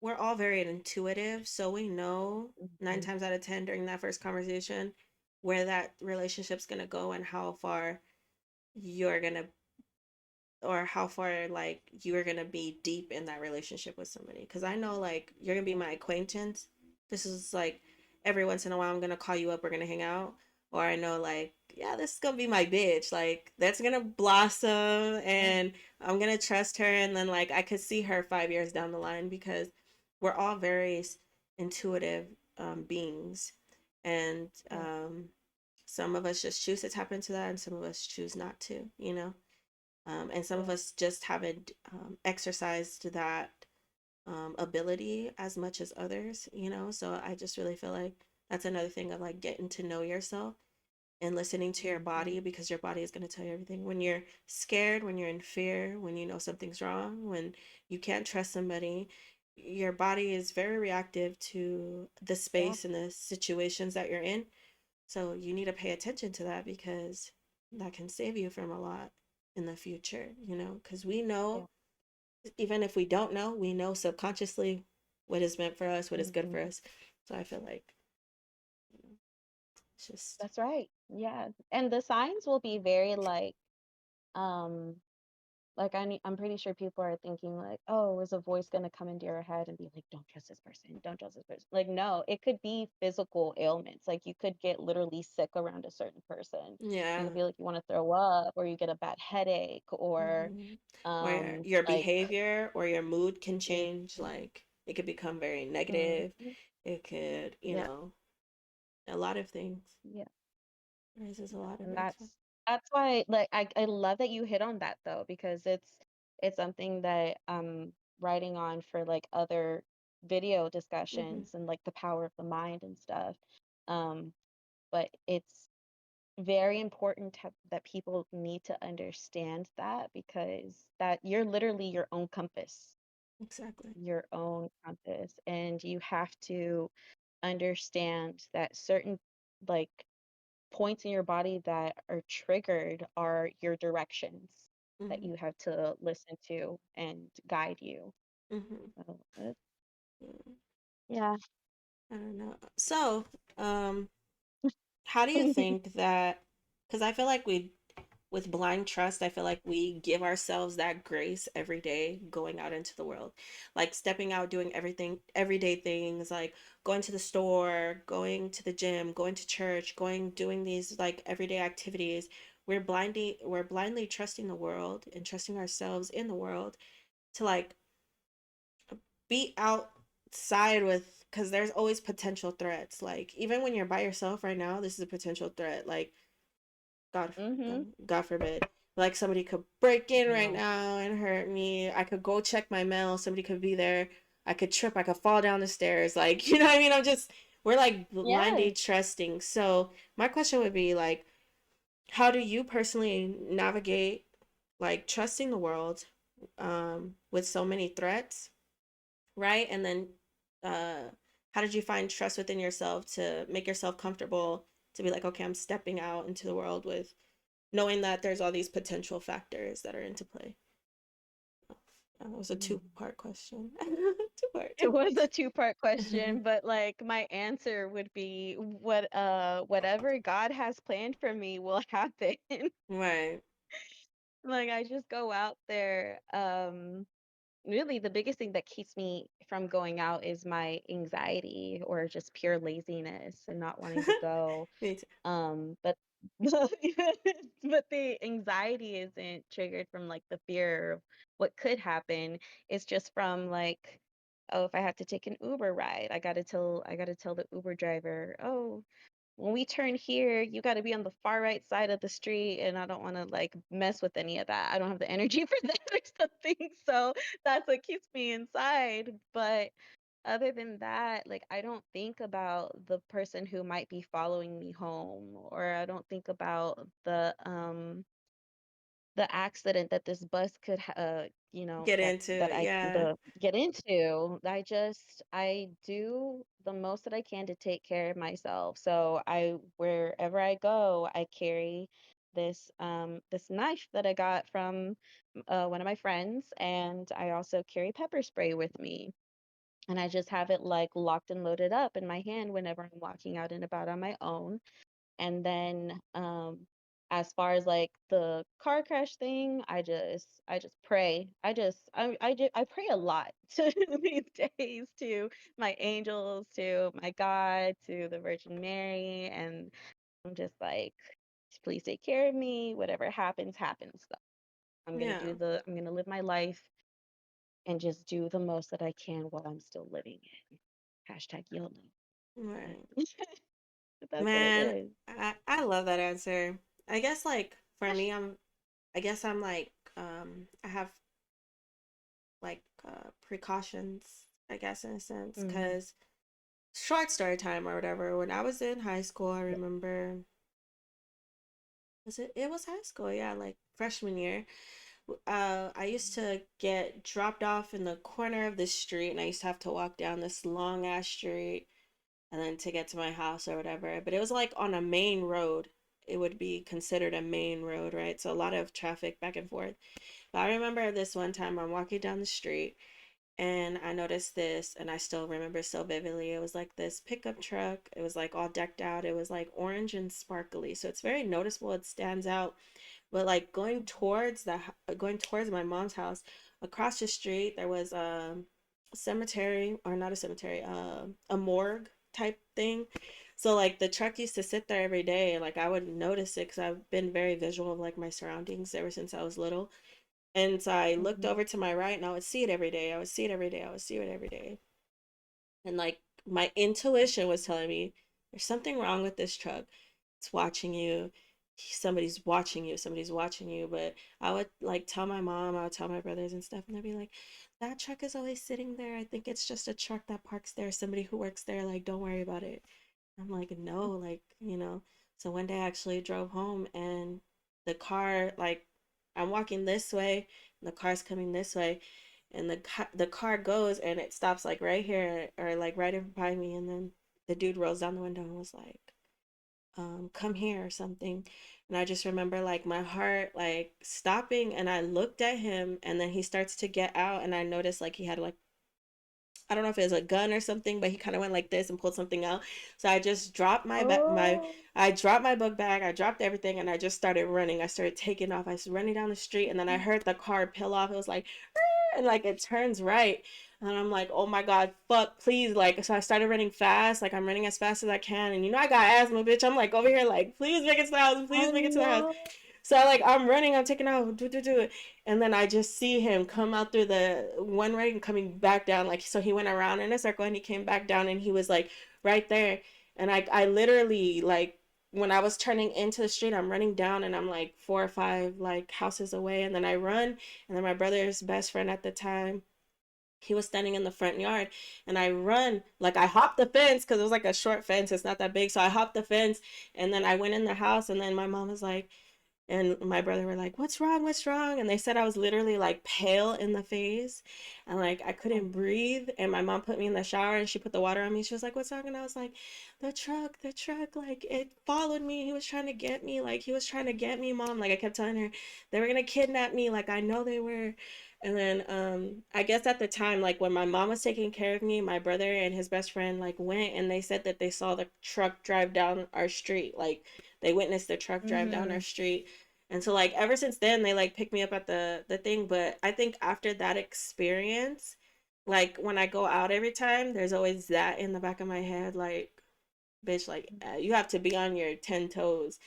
Speaker 1: we're all very intuitive, so we know nine
Speaker 2: mhm,
Speaker 1: times out of 10 during that first conversation where that relationship's going to go and how far you're going to or how far like you're gonna be deep in that relationship with somebody. Because I know like you're gonna be
Speaker 2: yeah,
Speaker 1: my acquaintance. This is like every once in a while I'm gonna call you up. We're gonna hang out. Or I know like yeah, this is gonna be my bitch. Like that's gonna blossom,
Speaker 2: yeah,
Speaker 1: and I'm gonna trust her. And then like I could see her 5 years down the line because we're all very intuitive beings, and
Speaker 2: yeah,
Speaker 1: some of us just choose to tap into that, and some of us choose not to. You know, and some of
Speaker 2: yeah,
Speaker 1: us just haven't exercised that ability as much as others, you know. So I just really feel like that's another thing of like getting to know yourself and listening to your
Speaker 2: mhm,
Speaker 1: body because your body is going to tell you everything. When you're scared, when you're in fear, when you know something's wrong, when you can't trust somebody, your body is very reactive to the
Speaker 2: Yeah,
Speaker 1: space and the situations that you're in. So you need to pay attention to that because that can save you from a lot in the future, because we
Speaker 2: yeah.
Speaker 1: know, even if we don't know, we know subconsciously what is meant for us, what is good for
Speaker 2: Hmm.
Speaker 1: us. So I feel like it's just,
Speaker 2: That's right. Yeah. And the signs will be very um like I'm pretty sure people are thinking like, oh, is a voice gonna come into your head and be like, don't trust this person, don't trust this person. Like, no, it could be physical ailments. Like you could get literally sick around a certain person. You
Speaker 1: yeah.
Speaker 2: could feel like you want to throw up, or you get a bad headache, or
Speaker 1: Hmm. Or your
Speaker 2: like
Speaker 1: behavior or your mood can
Speaker 2: mhm,
Speaker 1: change. Like it could become very negative.
Speaker 2: mhm,
Speaker 1: It could,
Speaker 2: yeah,
Speaker 1: a lot of things.
Speaker 2: yeah.
Speaker 1: Raises a
Speaker 2: Yeah,
Speaker 1: lot of
Speaker 2: and
Speaker 1: red flags.
Speaker 2: that's why like I love that you hit on that though, because it's something that I'm writing on for like other video
Speaker 1: Hmm.
Speaker 2: discussions and like the power of the mind and stuff. Um, but it's very important that people need to understand that, because that you're literally
Speaker 1: Exactly.
Speaker 2: your own compass, and you have to understand that certain like points in your body that are triggered are your directions that
Speaker 1: Hmm.
Speaker 2: you have to listen to and guide you.
Speaker 1: Hmm.
Speaker 2: So,
Speaker 1: Yeah.
Speaker 2: yeah.
Speaker 1: I don't know. So, um, how do you think that? Because I feel like with blind trust, I feel like we give ourselves that grace every day going out into the world, like stepping out, doing everything, everyday things, like going to the store, going to the gym, going to church, doing these like everyday activities. We're blindly trusting the world and trusting ourselves in the world to like be outside with, because there's always potential threats. Like even when you're by yourself right now, this is a potential threat. Like God, God,
Speaker 2: Mm-hmm.
Speaker 1: God forbid. Like somebody could break in right
Speaker 2: No.
Speaker 1: now and hurt me. I could go check my mail. Somebody could be there. I could trip. I could fall down the stairs. Like, you know what I mean? We're like blindly
Speaker 2: Yes.
Speaker 1: trusting. So my question would be like, how do you personally navigate like trusting the world with so many threats, right? And then how did you find trust within yourself to make yourself comfortable to be like, okay, I'm stepping out into the world with knowing that there's all these potential factors that are into play? That was a
Speaker 2: Mm.
Speaker 1: two-part question. two part,
Speaker 2: It
Speaker 1: two
Speaker 2: was a
Speaker 1: part.
Speaker 2: two-part question, but like my answer would be whatever God has planned for me will happen.
Speaker 1: Right.
Speaker 2: Like I just go out there. Really the biggest thing that keeps me from going out is my anxiety or just pure laziness and not wanting to go.
Speaker 1: Me too.
Speaker 2: But but the anxiety isn't triggered from like the fear of what could happen. It's just from like, oh, if I have to take an Uber ride, I gotta tell the Uber driver, oh, when we turn here, you got to be on the far right side of the street, and I don't want to like mess with any of that. I don't have the energy for that or something. So that's what keeps me inside. But other than that, like I don't think about the person who might be following me home, or I don't think about the accident that this bus could
Speaker 1: Get
Speaker 2: that
Speaker 1: into
Speaker 2: that
Speaker 1: it.
Speaker 2: I
Speaker 1: Yeah.
Speaker 2: the get into. I do the most that I can to take care of myself. So I wherever I go, I carry this knife that I got from one of my friends, and I also carry pepper spray with me, and I just have it like locked and loaded up in my hand whenever I'm walking out and about on my own. And then as far as like the car crash thing, I just pray. I pray a lot to these days to my angels, to my God, to the Virgin Mary, and I'm just like, please take care of me. Whatever happens, happens. So
Speaker 1: Yeah.
Speaker 2: I'm gonna live my life and just do the most that I can while I'm still living it. Hashtag YOLO. But
Speaker 1: Right.
Speaker 2: that's what it
Speaker 1: Man,
Speaker 2: is.
Speaker 1: I love that answer. I guess like for me, I guess I'm like I have like precautions, I guess in a sense,
Speaker 2: Mm,
Speaker 1: because short story time or whatever. When I was in high school, I
Speaker 2: yeah.
Speaker 1: remember, it was high school, yeah, like freshman year. I used to get dropped off in the corner of the street, and I used to have to walk down this long ass street and then to get to my house or whatever. But it was like on a main road. It would be considered a main road, right? So a lot of traffic back and forth. But I remember this one time I'm walking down the street and I noticed this, and I still remember so vividly. It was like this pickup truck. It was like all decked out. It was like orange and sparkly. So it's very noticeable. It stands out. But like going towards my mom's house, across the street there was a cemetery, or not a cemetery, a morgue type thing. So like the truck used to sit there every day, and like I would notice it because I've been very visual of like my surroundings ever since I was little. And so I looked
Speaker 2: Mhm.
Speaker 1: over to my right, and I would see it every day. I would see it every day. I would see it every day. And like my intuition was telling me there's something wrong with this truck. It's watching you. Somebody's watching you. Somebody's watching you. But I would like tell my mom, I would tell my brothers and stuff, and they'd be like, that truck is always sitting there. I think it's just a truck that parks there. Somebody who works there. Like, don't worry about it. I'm like, no, like, So one day I actually drove home, and the car, like, I'm walking this way, and the car's coming this way, and the car goes and it stops like right here, or like right in behind me, and then the dude rolls down the window and was like, come here or something. And I just remember like my heart like stopping, and I looked at him, and then he starts to get out, and I noticed like he had like, I don't know if it was a gun or something, but he kind of went like this and pulled something out. So I just dropped
Speaker 2: Oh,
Speaker 1: I dropped my book bag, I dropped everything, and I just started running. I started taking off. I was running down the street, and then I heard the car peel off. It was like, and like it turns right, and I'm like, oh my god, fuck, please, like. So I started running fast, like I'm running as fast as I can, and I got asthma, bitch. I'm like over here, like, please make it to the house, please
Speaker 2: oh
Speaker 1: make it to the house.
Speaker 2: no.
Speaker 1: So like I'm running, I'm taking out, do, and then I just see him come out through the one way and coming back down. Like, so he went around in a circle and he came back down, and he was like right there. And I literally like, when I was turning into the street, I'm running down, and I'm like 4 or 5 like houses away, and then I run, and then my brother's best friend at the time, he was standing in the front yard, and I run, like I hopped the fence because it was like a short fence, it's not that big, so I hopped the fence, and then I went in the house, and then my mom was like, and my brother were like, what's wrong, what's wrong? And they said I was literally like pale in the face, and like I
Speaker 2: Oh,
Speaker 1: couldn't breathe, and my mom put me in the shower, and she put the water on me. She was like, what's wrong? And I was like, the truck, like it followed me. He was trying to get me, like he was trying to get me, mom. Like I kept telling her they were gonna kidnap me, like I know they were. And then I guess at the time, like when my mom was taking care of me, my brother and his best friend like went, and they said that they saw the truck drive down our street. Like they witnessed the truck drive down our
Speaker 2: mm-hmm.
Speaker 1: street. And so like ever since then they like pick me up at the thing. But I think after that experience, like when I go out every time, there's always that in the back of my head, like, bitch, like you have to be on your 10 toes.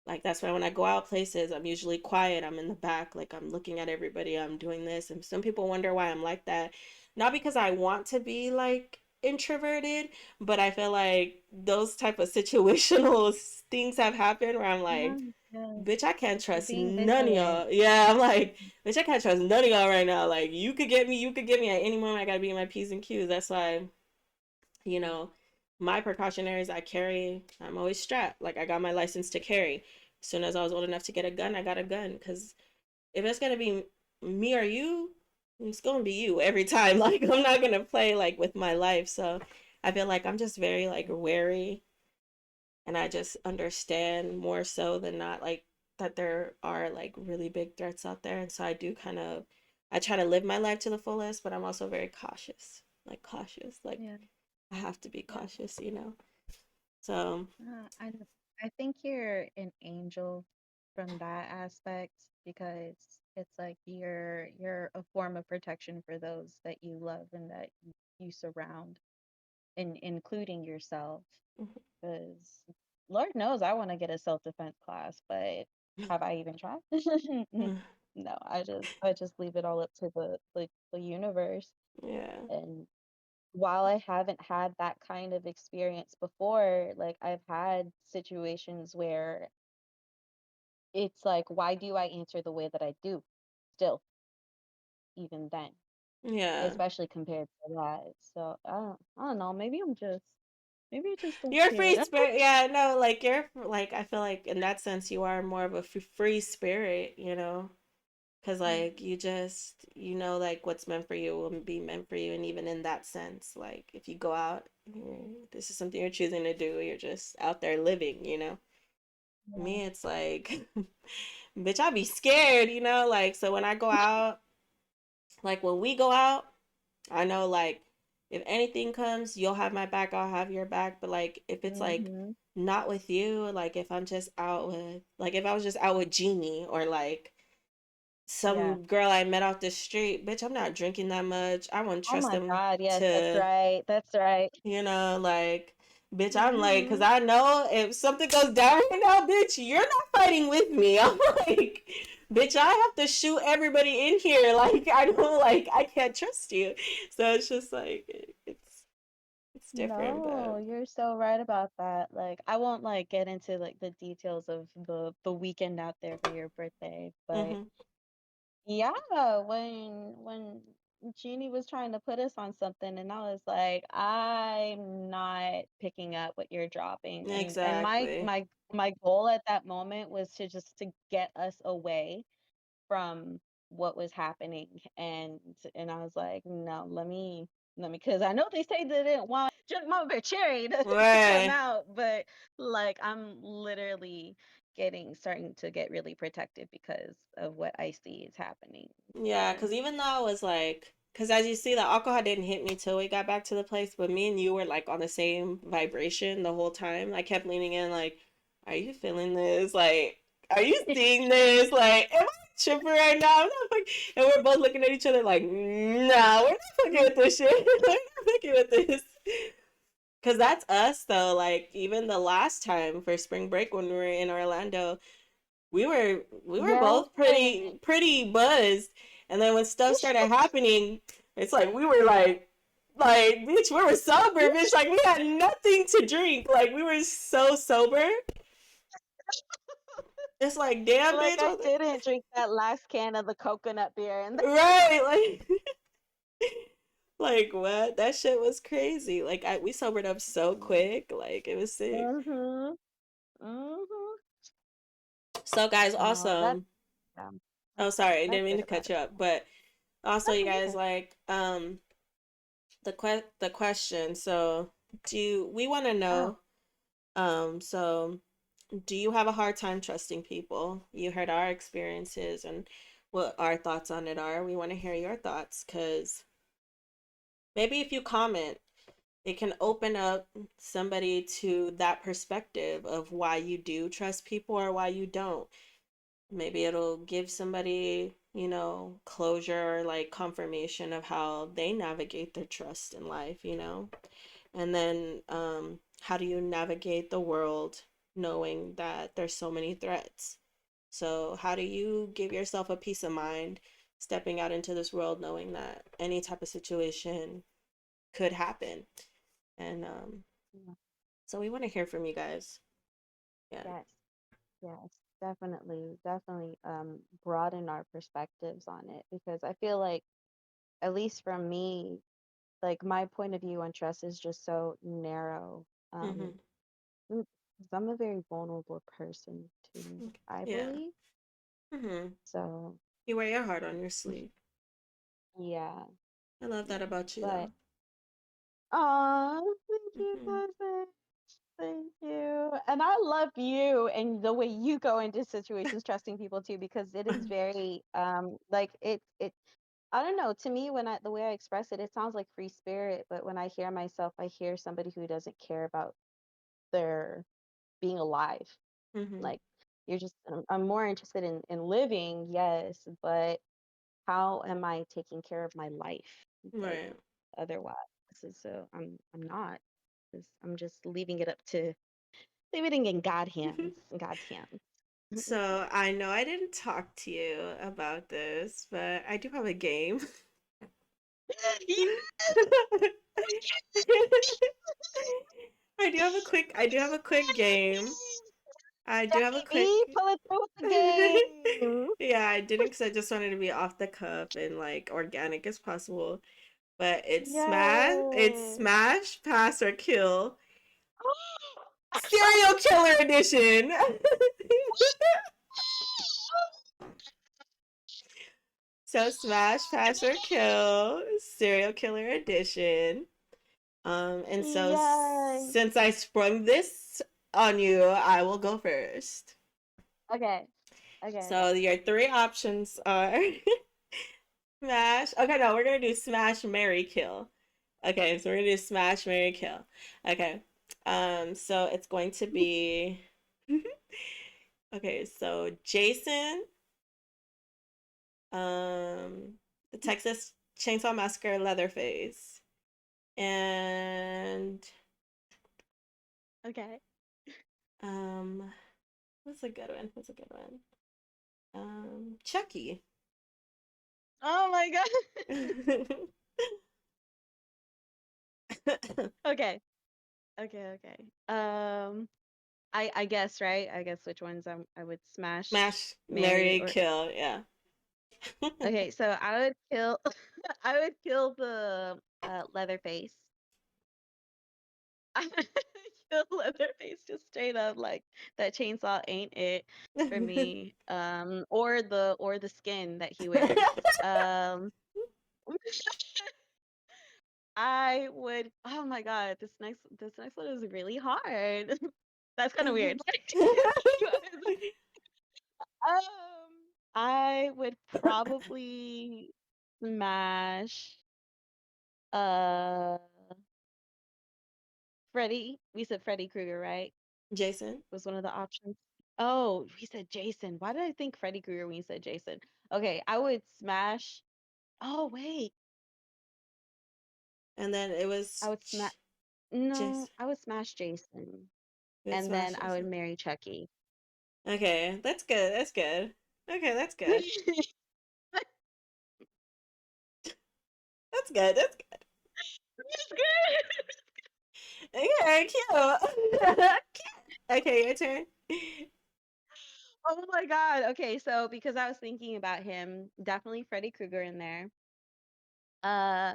Speaker 1: Like that's why when I go out places, I'm usually quiet. I'm in the back, like I'm looking at everybody. I'm doing this, and some people wonder why I'm like that. Not because I want to be like introverted, but I feel like those type of situational things have happened where I'm
Speaker 2: Yeah,
Speaker 1: like,
Speaker 2: yeah.
Speaker 1: bitch, I can't trust
Speaker 2: Being
Speaker 1: none of
Speaker 2: vigilant.
Speaker 1: y'all. Yeah, I'm like, bitch, I can't trust none of y'all right now. Like, you could get me at any moment. I gotta be in my P's and Q's. That's why, you know, my precautionaries I carry, I'm always strapped. Like, I got my license to carry. As soon as I was old enough to get a gun, I got a gun. Because if it's gonna be me or you, it's gonna be you every time. Like, I'm not gonna play, like, with my life. So I feel like I'm just very, like, wary, and I just understand more so than not, like, that there are like really big threats out there. And so I try to live my life to the fullest, but I'm also very cautious. Like cautious. Like
Speaker 2: Yeah,
Speaker 1: I have to be
Speaker 2: yeah.
Speaker 1: cautious. So
Speaker 2: I think you're an angel from that aspect because it's like you're a form of protection for those that you love and that you surround, and including yourself. Because Lord knows I want to get a self-defense class, but have I even tried? No, I just leave it all up to the universe.
Speaker 1: yeah.
Speaker 2: And while I haven't had that kind of experience before, like I've had situations where it's like, why do I answer the way that I do still, even then,
Speaker 1: Yeah.
Speaker 2: especially compared to that. So I don't know. Maybe I just don't
Speaker 1: You're a free
Speaker 2: care.
Speaker 1: spirit. Yeah, no, like you're like, I feel like in that sense you are more of a free spirit. Cause like you just like what's meant for you will be meant for you, and even in that sense, like if you go out, this is something you're choosing to do. You're just out there living.
Speaker 2: Yeah.
Speaker 1: Me, it's like, bitch, I be scared. Like so when I go out, like when we go out, I know like if anything comes, you'll have my back, I'll have your back. But like if it's like
Speaker 2: Mm-hmm.
Speaker 1: not with you, like if I'm just out with, like if I was just out with Jeannie or like
Speaker 2: Yeah.
Speaker 1: some girl I met off the street, bitch, I'm not drinking that much. I wouldn't
Speaker 2: Oh
Speaker 1: trust
Speaker 2: my
Speaker 1: them
Speaker 2: God. Yes, that's
Speaker 1: to,
Speaker 2: right. That's right.
Speaker 1: like, bitch, I'm like, because
Speaker 2: Mm-hmm.
Speaker 1: I know if something goes down right now, bitch, you're not fighting with me. I'm like, bitch, I have to shoot everybody in here. Like, I don't, like, I can't trust you. So it's just like, it's different,
Speaker 2: No,
Speaker 1: but.
Speaker 2: you're so right about that. Like, I won't like get into like the details of the weekend out there for your birthday, but
Speaker 1: Mm-hmm.
Speaker 2: yeah, when Jeannie was trying to put us on something, and I was like, I'm not picking up what you're dropping, and my
Speaker 1: Exactly.
Speaker 2: my my goal at that moment was to just to get us away from what was happening, and I was like, no, let me, because I know they say they didn't want just Mama Cherry to come
Speaker 1: Right.
Speaker 2: out, but like I'm literally starting to get really protective because of what I see is happening.
Speaker 1: Yeah,
Speaker 2: So
Speaker 1: because even though I was like, because as you see, the alcohol didn't hit me till we got back to the place, but me and you were like on the same vibration the whole time. I kept leaning in, like, are you feeling this? Like, are you seeing this? Like, am I tripping right now? I'm not fucking. And we're both looking at each other like, nah, we're not fucking with this shit. We're not fucking with this. Because that's us, though. Like, even the last time for spring break when we were in Orlando, we were
Speaker 2: yes,
Speaker 1: both pretty buzzed, and then when stuff started happening, it's like we were like bitch, we were sober, bitch, like we had nothing to drink, like we were so sober. It's like damn,
Speaker 2: like
Speaker 1: bitch,
Speaker 2: I didn't drink that last can of the coconut beer, and
Speaker 1: right, like what, that shit was crazy, like we sobered up so quick, like it was sick.
Speaker 2: mhm, mhm.
Speaker 1: So guys,
Speaker 2: No, that's
Speaker 1: also,
Speaker 2: yeah,
Speaker 1: oh
Speaker 2: that's
Speaker 1: sorry, I didn't
Speaker 2: that's
Speaker 1: mean
Speaker 2: good
Speaker 1: to
Speaker 2: about
Speaker 1: cut
Speaker 2: it.
Speaker 1: you up, but also you
Speaker 2: No, you're
Speaker 1: guys,
Speaker 2: good.
Speaker 1: like the question. So, do we want to
Speaker 2: Oh,
Speaker 1: know? So do you have a hard time trusting people? You heard our experiences and what our thoughts on it are. We want to hear your thoughts because maybe if you comment, it can open up somebody to that perspective of why you do trust people or why you don't. Maybe it'll give somebody, closure or like confirmation of how they navigate their trust in life. And then how do you navigate the world knowing that there's so many threats? So, how do you give yourself a peace of mind stepping out into this world knowing that any type of situation could happen? And
Speaker 2: yeah.
Speaker 1: so, we want to hear from you guys. Yeah.
Speaker 2: Yes, yes, definitely, definitely broaden our perspectives on it because I feel like, at least from me, like my point of view on trust is just so narrow.
Speaker 1: Mm-hmm.
Speaker 2: Um, 'Cause I'm a very vulnerable person too, I
Speaker 1: Yeah.
Speaker 2: believe.
Speaker 1: Mm-hmm.
Speaker 2: So,
Speaker 1: You wear your heart on your sleeve.
Speaker 2: yeah,
Speaker 1: I love that
Speaker 2: yeah.
Speaker 1: about you,
Speaker 2: But,
Speaker 1: though.
Speaker 2: thank you
Speaker 1: Mm-hmm.
Speaker 2: so much. Thank you. And I love you and the way you go into situations, trusting people too, because it is very, like it, I don't know, to me, the way I express it, it sounds like free spirit, but when I hear myself, I hear somebody who doesn't care about their being alive.
Speaker 1: Mm-hmm.
Speaker 2: Like, I'm more interested in living, yes, but how am I taking care of my life? Like,
Speaker 1: Right.
Speaker 2: otherwise, so I'm not. 'Cause I'm just leaving it in God's hands.
Speaker 1: So I know I didn't talk to you about this, but I do have a game. I do have a quick game. I do have a
Speaker 2: Jackie B,
Speaker 1: quick
Speaker 2: pull it through with the game.
Speaker 1: Yeah, I didn't because I just wanted to be off the cuff and like organic as possible. But it's
Speaker 2: Yes.
Speaker 1: smash, pass, or kill. Serial killer edition. So smash, pass, or kill, serial killer edition. And so
Speaker 2: Yay.
Speaker 1: since I sprung this on you, I will go first.
Speaker 2: Okay. Okay.
Speaker 1: So your three options are smash. Okay, no, we're gonna do smash, marry, kill. Okay, so we're gonna do smash, marry, kill. Okay. So it's going to be okay, so Jason, the Texas Chainsaw Massacre Leatherface, and
Speaker 2: Okay.
Speaker 1: um what's a good one? What's a good one? Chucky.
Speaker 2: Oh my god. Okay. Okay. Okay. I guess, right? I guess which ones I would smash,
Speaker 1: Smash,
Speaker 2: marry,
Speaker 1: marry,
Speaker 2: or
Speaker 1: kill. Yeah.
Speaker 2: okay. So I would kill. I would kill the Leatherface. I would kill Leatherface just straight up like that chainsaw ain't it for me. Or the skin that he wears. Um. I would. Oh my god, this next one is really hard. That's kind of weird. I would probably smash uh Freddy. We said Freddy Krueger, right?
Speaker 1: Jason.
Speaker 2: Was one of the options. Oh, we said Jason. Why did I think Freddy Krueger when you said Jason? Okay, I would smash. Oh wait,
Speaker 1: And then it
Speaker 2: I
Speaker 1: was
Speaker 2: would smash. No,
Speaker 1: Jason.
Speaker 2: I would smash Jason,
Speaker 1: Good
Speaker 2: and
Speaker 1: smash
Speaker 2: then I would
Speaker 1: Jason.
Speaker 2: marry Chucky.
Speaker 1: Okay, that's good. That's good. Okay, that's good. That's good. That's good. Okay, cute. Okay, your turn.
Speaker 2: Oh my God. Okay, so because I was thinking about him, definitely Freddy Krueger in there. Uh,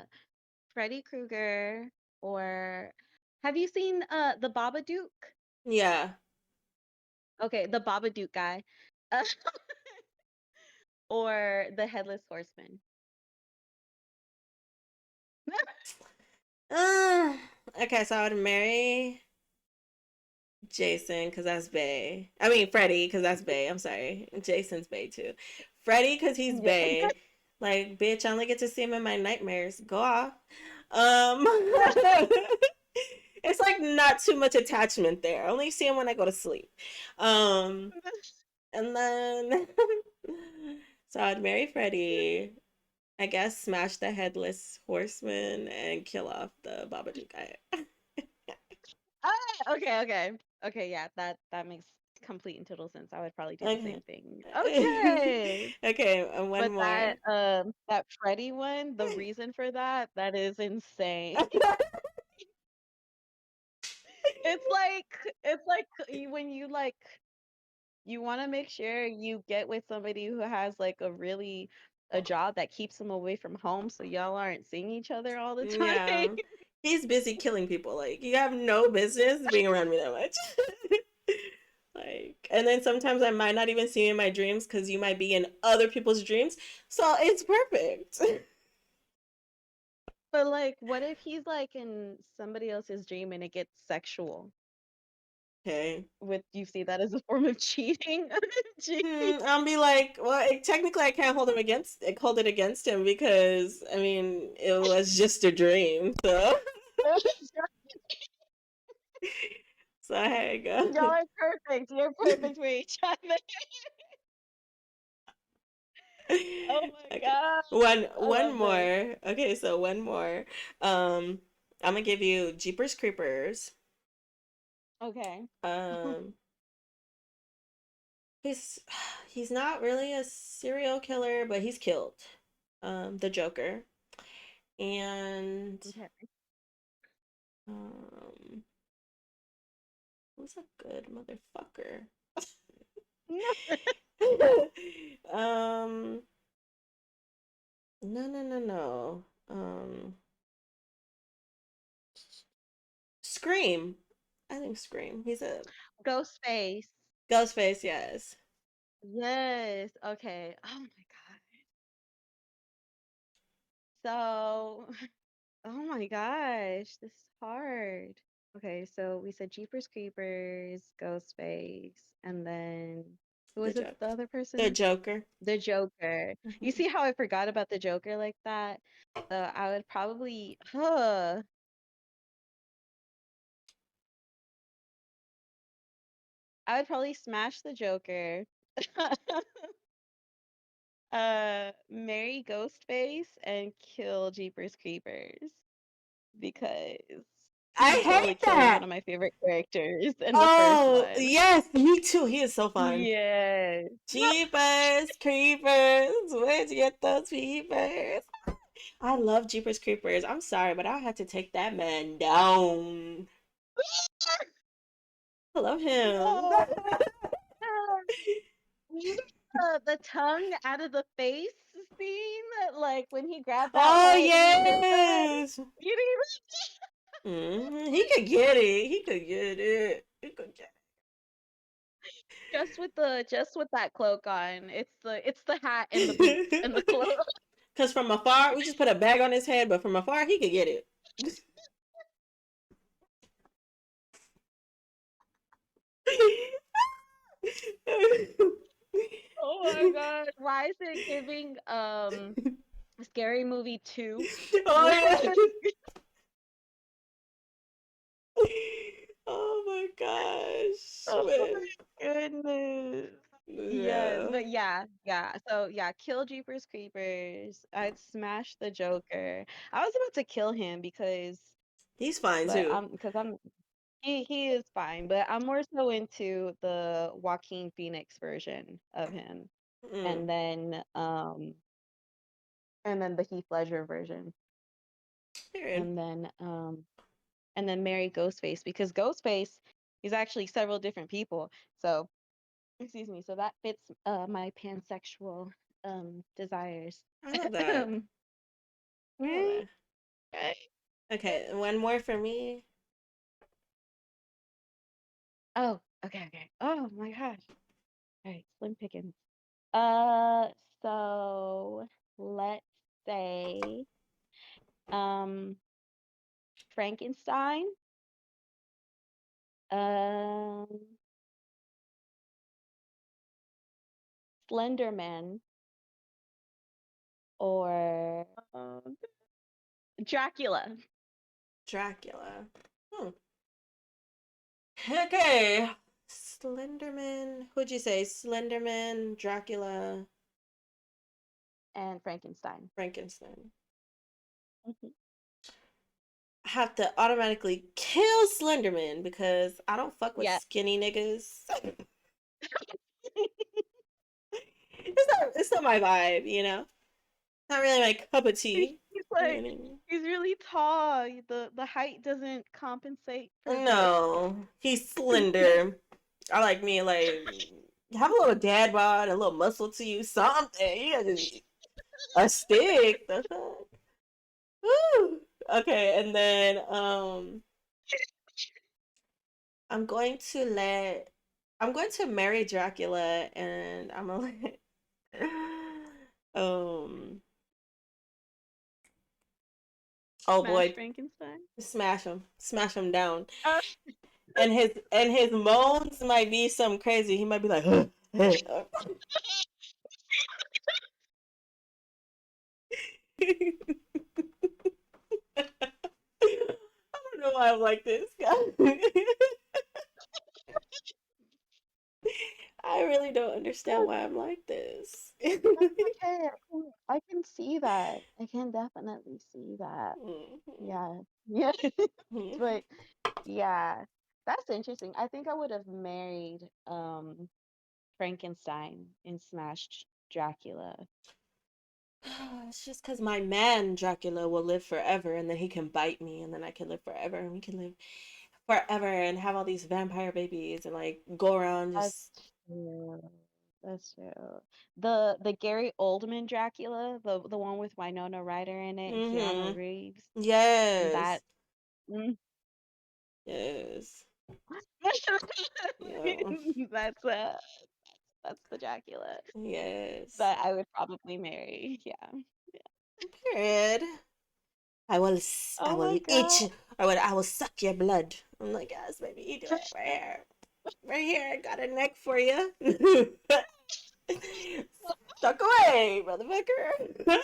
Speaker 2: Freddy Krueger, or have you seen the Babadook?
Speaker 1: Yeah.
Speaker 2: Okay, the Babadook guy, uh, or the Headless Horseman.
Speaker 1: Uh, okay, so I would marry Jason because that's Bay. I mean Freddy because that's Bay. I'm sorry. Jason's Bay too. Freddy because he's
Speaker 2: Yeah.
Speaker 1: Bay. Like, bitch, I only get to see him in my nightmares. Go off. Um it's like not too much attachment there. I only see him when I go to sleep. Um and then so I'd marry Freddy. I guess smash the headless horseman and kill off the Babadook guy.
Speaker 2: Okay, okay. Okay, yeah, that makes complete and total sense. I would probably do the
Speaker 1: Okay.
Speaker 2: same thing. Okay.
Speaker 1: Okay, and one
Speaker 2: But
Speaker 1: more.
Speaker 2: that Freddy one, the reason for that is insane. It's like when you like you want to make sure you get with somebody who has like a job that keeps them away from home so y'all aren't seeing each other all the time.
Speaker 1: Yeah. He's busy killing people. Like, you have no business being around me that much. Like, and then sometimes I might not even see you in my dreams because you might be in other people's dreams. So it's perfect.
Speaker 2: But like what if he's like in somebody else's dream and it gets sexual?
Speaker 1: Okay.
Speaker 2: Would you see that as a form of cheating? Cheating.
Speaker 1: I'll be like, well, technically, I can't hold it against him because I mean, it was just a dream. So, so here you go.
Speaker 2: Y'all are perfect. You're perfect for each other. Oh my
Speaker 1: Okay,
Speaker 2: god. I
Speaker 1: one
Speaker 2: love this.
Speaker 1: more. Okay, so one more. Um, I'm gonna give you Jeepers Creepers.
Speaker 2: Okay.
Speaker 1: Um, he's he's not really a serial killer, but he's killed. The Joker, and
Speaker 2: Okay.
Speaker 1: um, who's a good motherfucker? um, no. Scream. I think Scream. He's a
Speaker 2: Ghostface.
Speaker 1: Ghostface. Yes.
Speaker 2: Yes. Okay. Oh my god. So, oh my gosh, this is hard. Okay, so we said Jeepers Creepers, Ghostface, and then who
Speaker 1: The
Speaker 2: was it?
Speaker 1: joke.
Speaker 2: The other
Speaker 1: The
Speaker 2: person?
Speaker 1: Joker.
Speaker 2: The Joker. You
Speaker 1: Mhm.
Speaker 2: see how I forgot about the Joker like that? So I would probably, I would probably smash the Joker. Marry Ghostface and kill Jeepers Creepers because he
Speaker 1: I
Speaker 2: would totally
Speaker 1: hate
Speaker 2: kill one
Speaker 1: that.
Speaker 2: of my favorite characters in the first
Speaker 1: Oh
Speaker 2: one.
Speaker 1: yes, me too. He is so fun.
Speaker 2: Yes.
Speaker 1: Jeepers Creepers, where'd you get those peepers? I love Jeepers Creepers. I'm sorry, but I had to take that man down. I love him.
Speaker 2: No. Even the tongue out of the face scene, like when he grabbed that
Speaker 1: Oh
Speaker 2: white woman's head.
Speaker 1: yes.
Speaker 2: You didn't
Speaker 1: He could get it. He could get it. He could get
Speaker 2: just with that cloak on. It's the hat and the boots and the cloak.
Speaker 1: Cause from afar, we just put a bag on his head, but from afar, he could get it.
Speaker 2: Oh my god. Why is it giving Scary Movie 2?
Speaker 1: Oh
Speaker 2: Like
Speaker 1: yeah. Oh my gosh,
Speaker 2: oh
Speaker 1: man.
Speaker 2: my goodness. Yes,
Speaker 1: Yeah,
Speaker 2: but yeah. So yeah, kill Jeepers Creepers. I'd smash the Joker. I was about to kill him
Speaker 1: he's fine too.
Speaker 2: because I'm he is fine, but I'm more so into the Joaquin Phoenix version of him,
Speaker 1: Mm.
Speaker 2: and then um and then the Heath Ledger version,
Speaker 1: Period.
Speaker 2: and then um and then marry Ghostface because Ghostface is actually several different people. So excuse me, so that fits my pansexual desires.
Speaker 1: I love that.
Speaker 2: um
Speaker 1: I love
Speaker 2: right,
Speaker 1: that.
Speaker 2: right.
Speaker 1: Okay, one more for me.
Speaker 2: Oh, okay. Oh my gosh. All right, slim pickings. Uh, so let's say um Frankenstein, um Slenderman, or Dracula.
Speaker 1: Dracula. Hmm. Okay. Slenderman. Who'd you say? Slenderman, Dracula,
Speaker 2: And Frankenstein.
Speaker 1: Frankenstein.
Speaker 2: Mhm.
Speaker 1: I have to automatically kill Slenderman because I don't fuck with
Speaker 2: Yeah.
Speaker 1: skinny niggas. It's not my vibe, you know? Not really my cup of tea.
Speaker 2: He's
Speaker 1: You
Speaker 2: like
Speaker 1: know what I mean?
Speaker 2: he's really tall. The height doesn't compensate for the
Speaker 1: No, he's slender. I like me like have a little dad bod, a little muscle to you, something. You gotta just a stick. The fuck? Woo. Okay, and then I'm going to let I'm going to marry Dracula and I'm gonna let um oh
Speaker 2: Smash
Speaker 1: boy,
Speaker 2: Frankenstein.
Speaker 1: smash him down.
Speaker 2: Uh,
Speaker 1: And his moans might be something crazy. He might be like, I don't know why I'm like this, guy. I really don't understand why I'm like this.
Speaker 2: that's okay. I can see that. I can definitely see that. Yeah. Yeah. But yeah, that's interesting. I think I would have married Frankenstein and smashed Dracula.
Speaker 1: It's just because my man Dracula will live forever, and then he can bite me, and then I can live forever, and we can live forever, and have all these vampire babies, and like go around
Speaker 2: That's
Speaker 1: just.
Speaker 2: true. That's true. The Gary Oldman Dracula, the one with Winona Ryder in it, and Keanu
Speaker 1: Mm-hmm.
Speaker 2: Reeves.
Speaker 1: Yes.
Speaker 2: That mm.
Speaker 1: Yes. Yeah.
Speaker 2: that's that's the Dracula
Speaker 1: Yes.
Speaker 2: that I would probably marry. Yeah.
Speaker 1: Period. I
Speaker 2: Oh my
Speaker 1: will eat
Speaker 2: God.
Speaker 1: you, I will suck your blood. I'm like, yes, baby, you do it right here. Right here, I got a neck for you. Stuck away, motherfucker.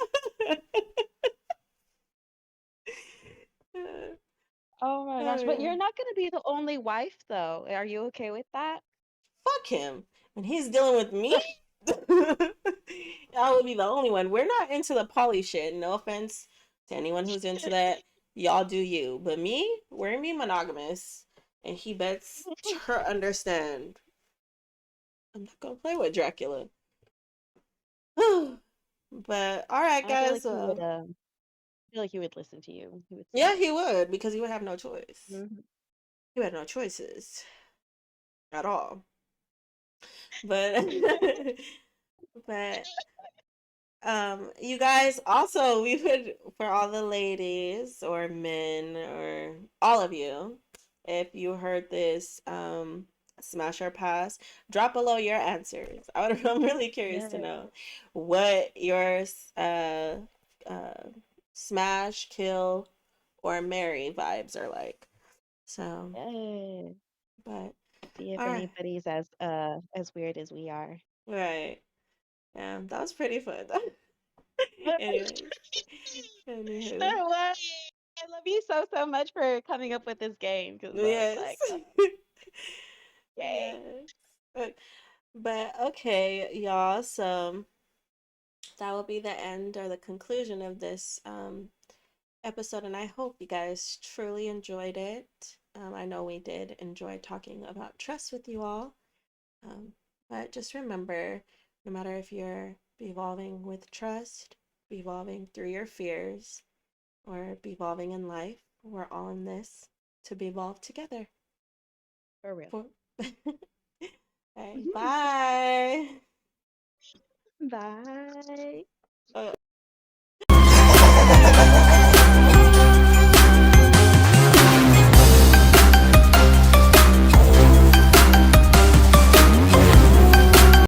Speaker 2: Oh my
Speaker 1: Oh
Speaker 2: gosh. But
Speaker 1: yeah.
Speaker 2: you're not gonna be the only wife though. Are you okay with that?
Speaker 1: Fuck him. When he's dealing with me, I will be the only one. We're not into the poly shit. No offense to anyone who's into that. Y'all do you. But me, we're me monogamous. And he bets her understand. I'm not gonna play with Dracula. But all right,
Speaker 2: I feel
Speaker 1: guys.
Speaker 2: like I feel like he would listen to you. He would
Speaker 1: Yeah,
Speaker 2: say,
Speaker 1: he would because he would have no choice.
Speaker 2: hmm
Speaker 1: He had no choices at all. But but you guys also we would for all the ladies or men or all of you, if you heard this smash or pass, drop below your answers. I'm really curious to
Speaker 2: yes,
Speaker 1: know what your uh smash, kill, or marry vibes are like. So,
Speaker 2: yes.
Speaker 1: but
Speaker 2: See if
Speaker 1: all right,
Speaker 2: anybody's as weird as we are.
Speaker 1: right. Yeah, that was pretty fun. Anyways, anywho,
Speaker 2: Sure was. I love you so so much for coming up with this game because I was
Speaker 1: yes.
Speaker 2: like, oh, yay.
Speaker 1: Yes. But okay, y'all. So that will be the end or the conclusion of this episode, and I hope you guys truly enjoyed it. I know we did enjoy talking about trust with you all. Um, but just remember, no matter if you're evolving with trust, evolving through your fears, or evolving in life, we're all in this to be evolved together.
Speaker 2: For real.
Speaker 1: For all right, bye.
Speaker 2: Bye.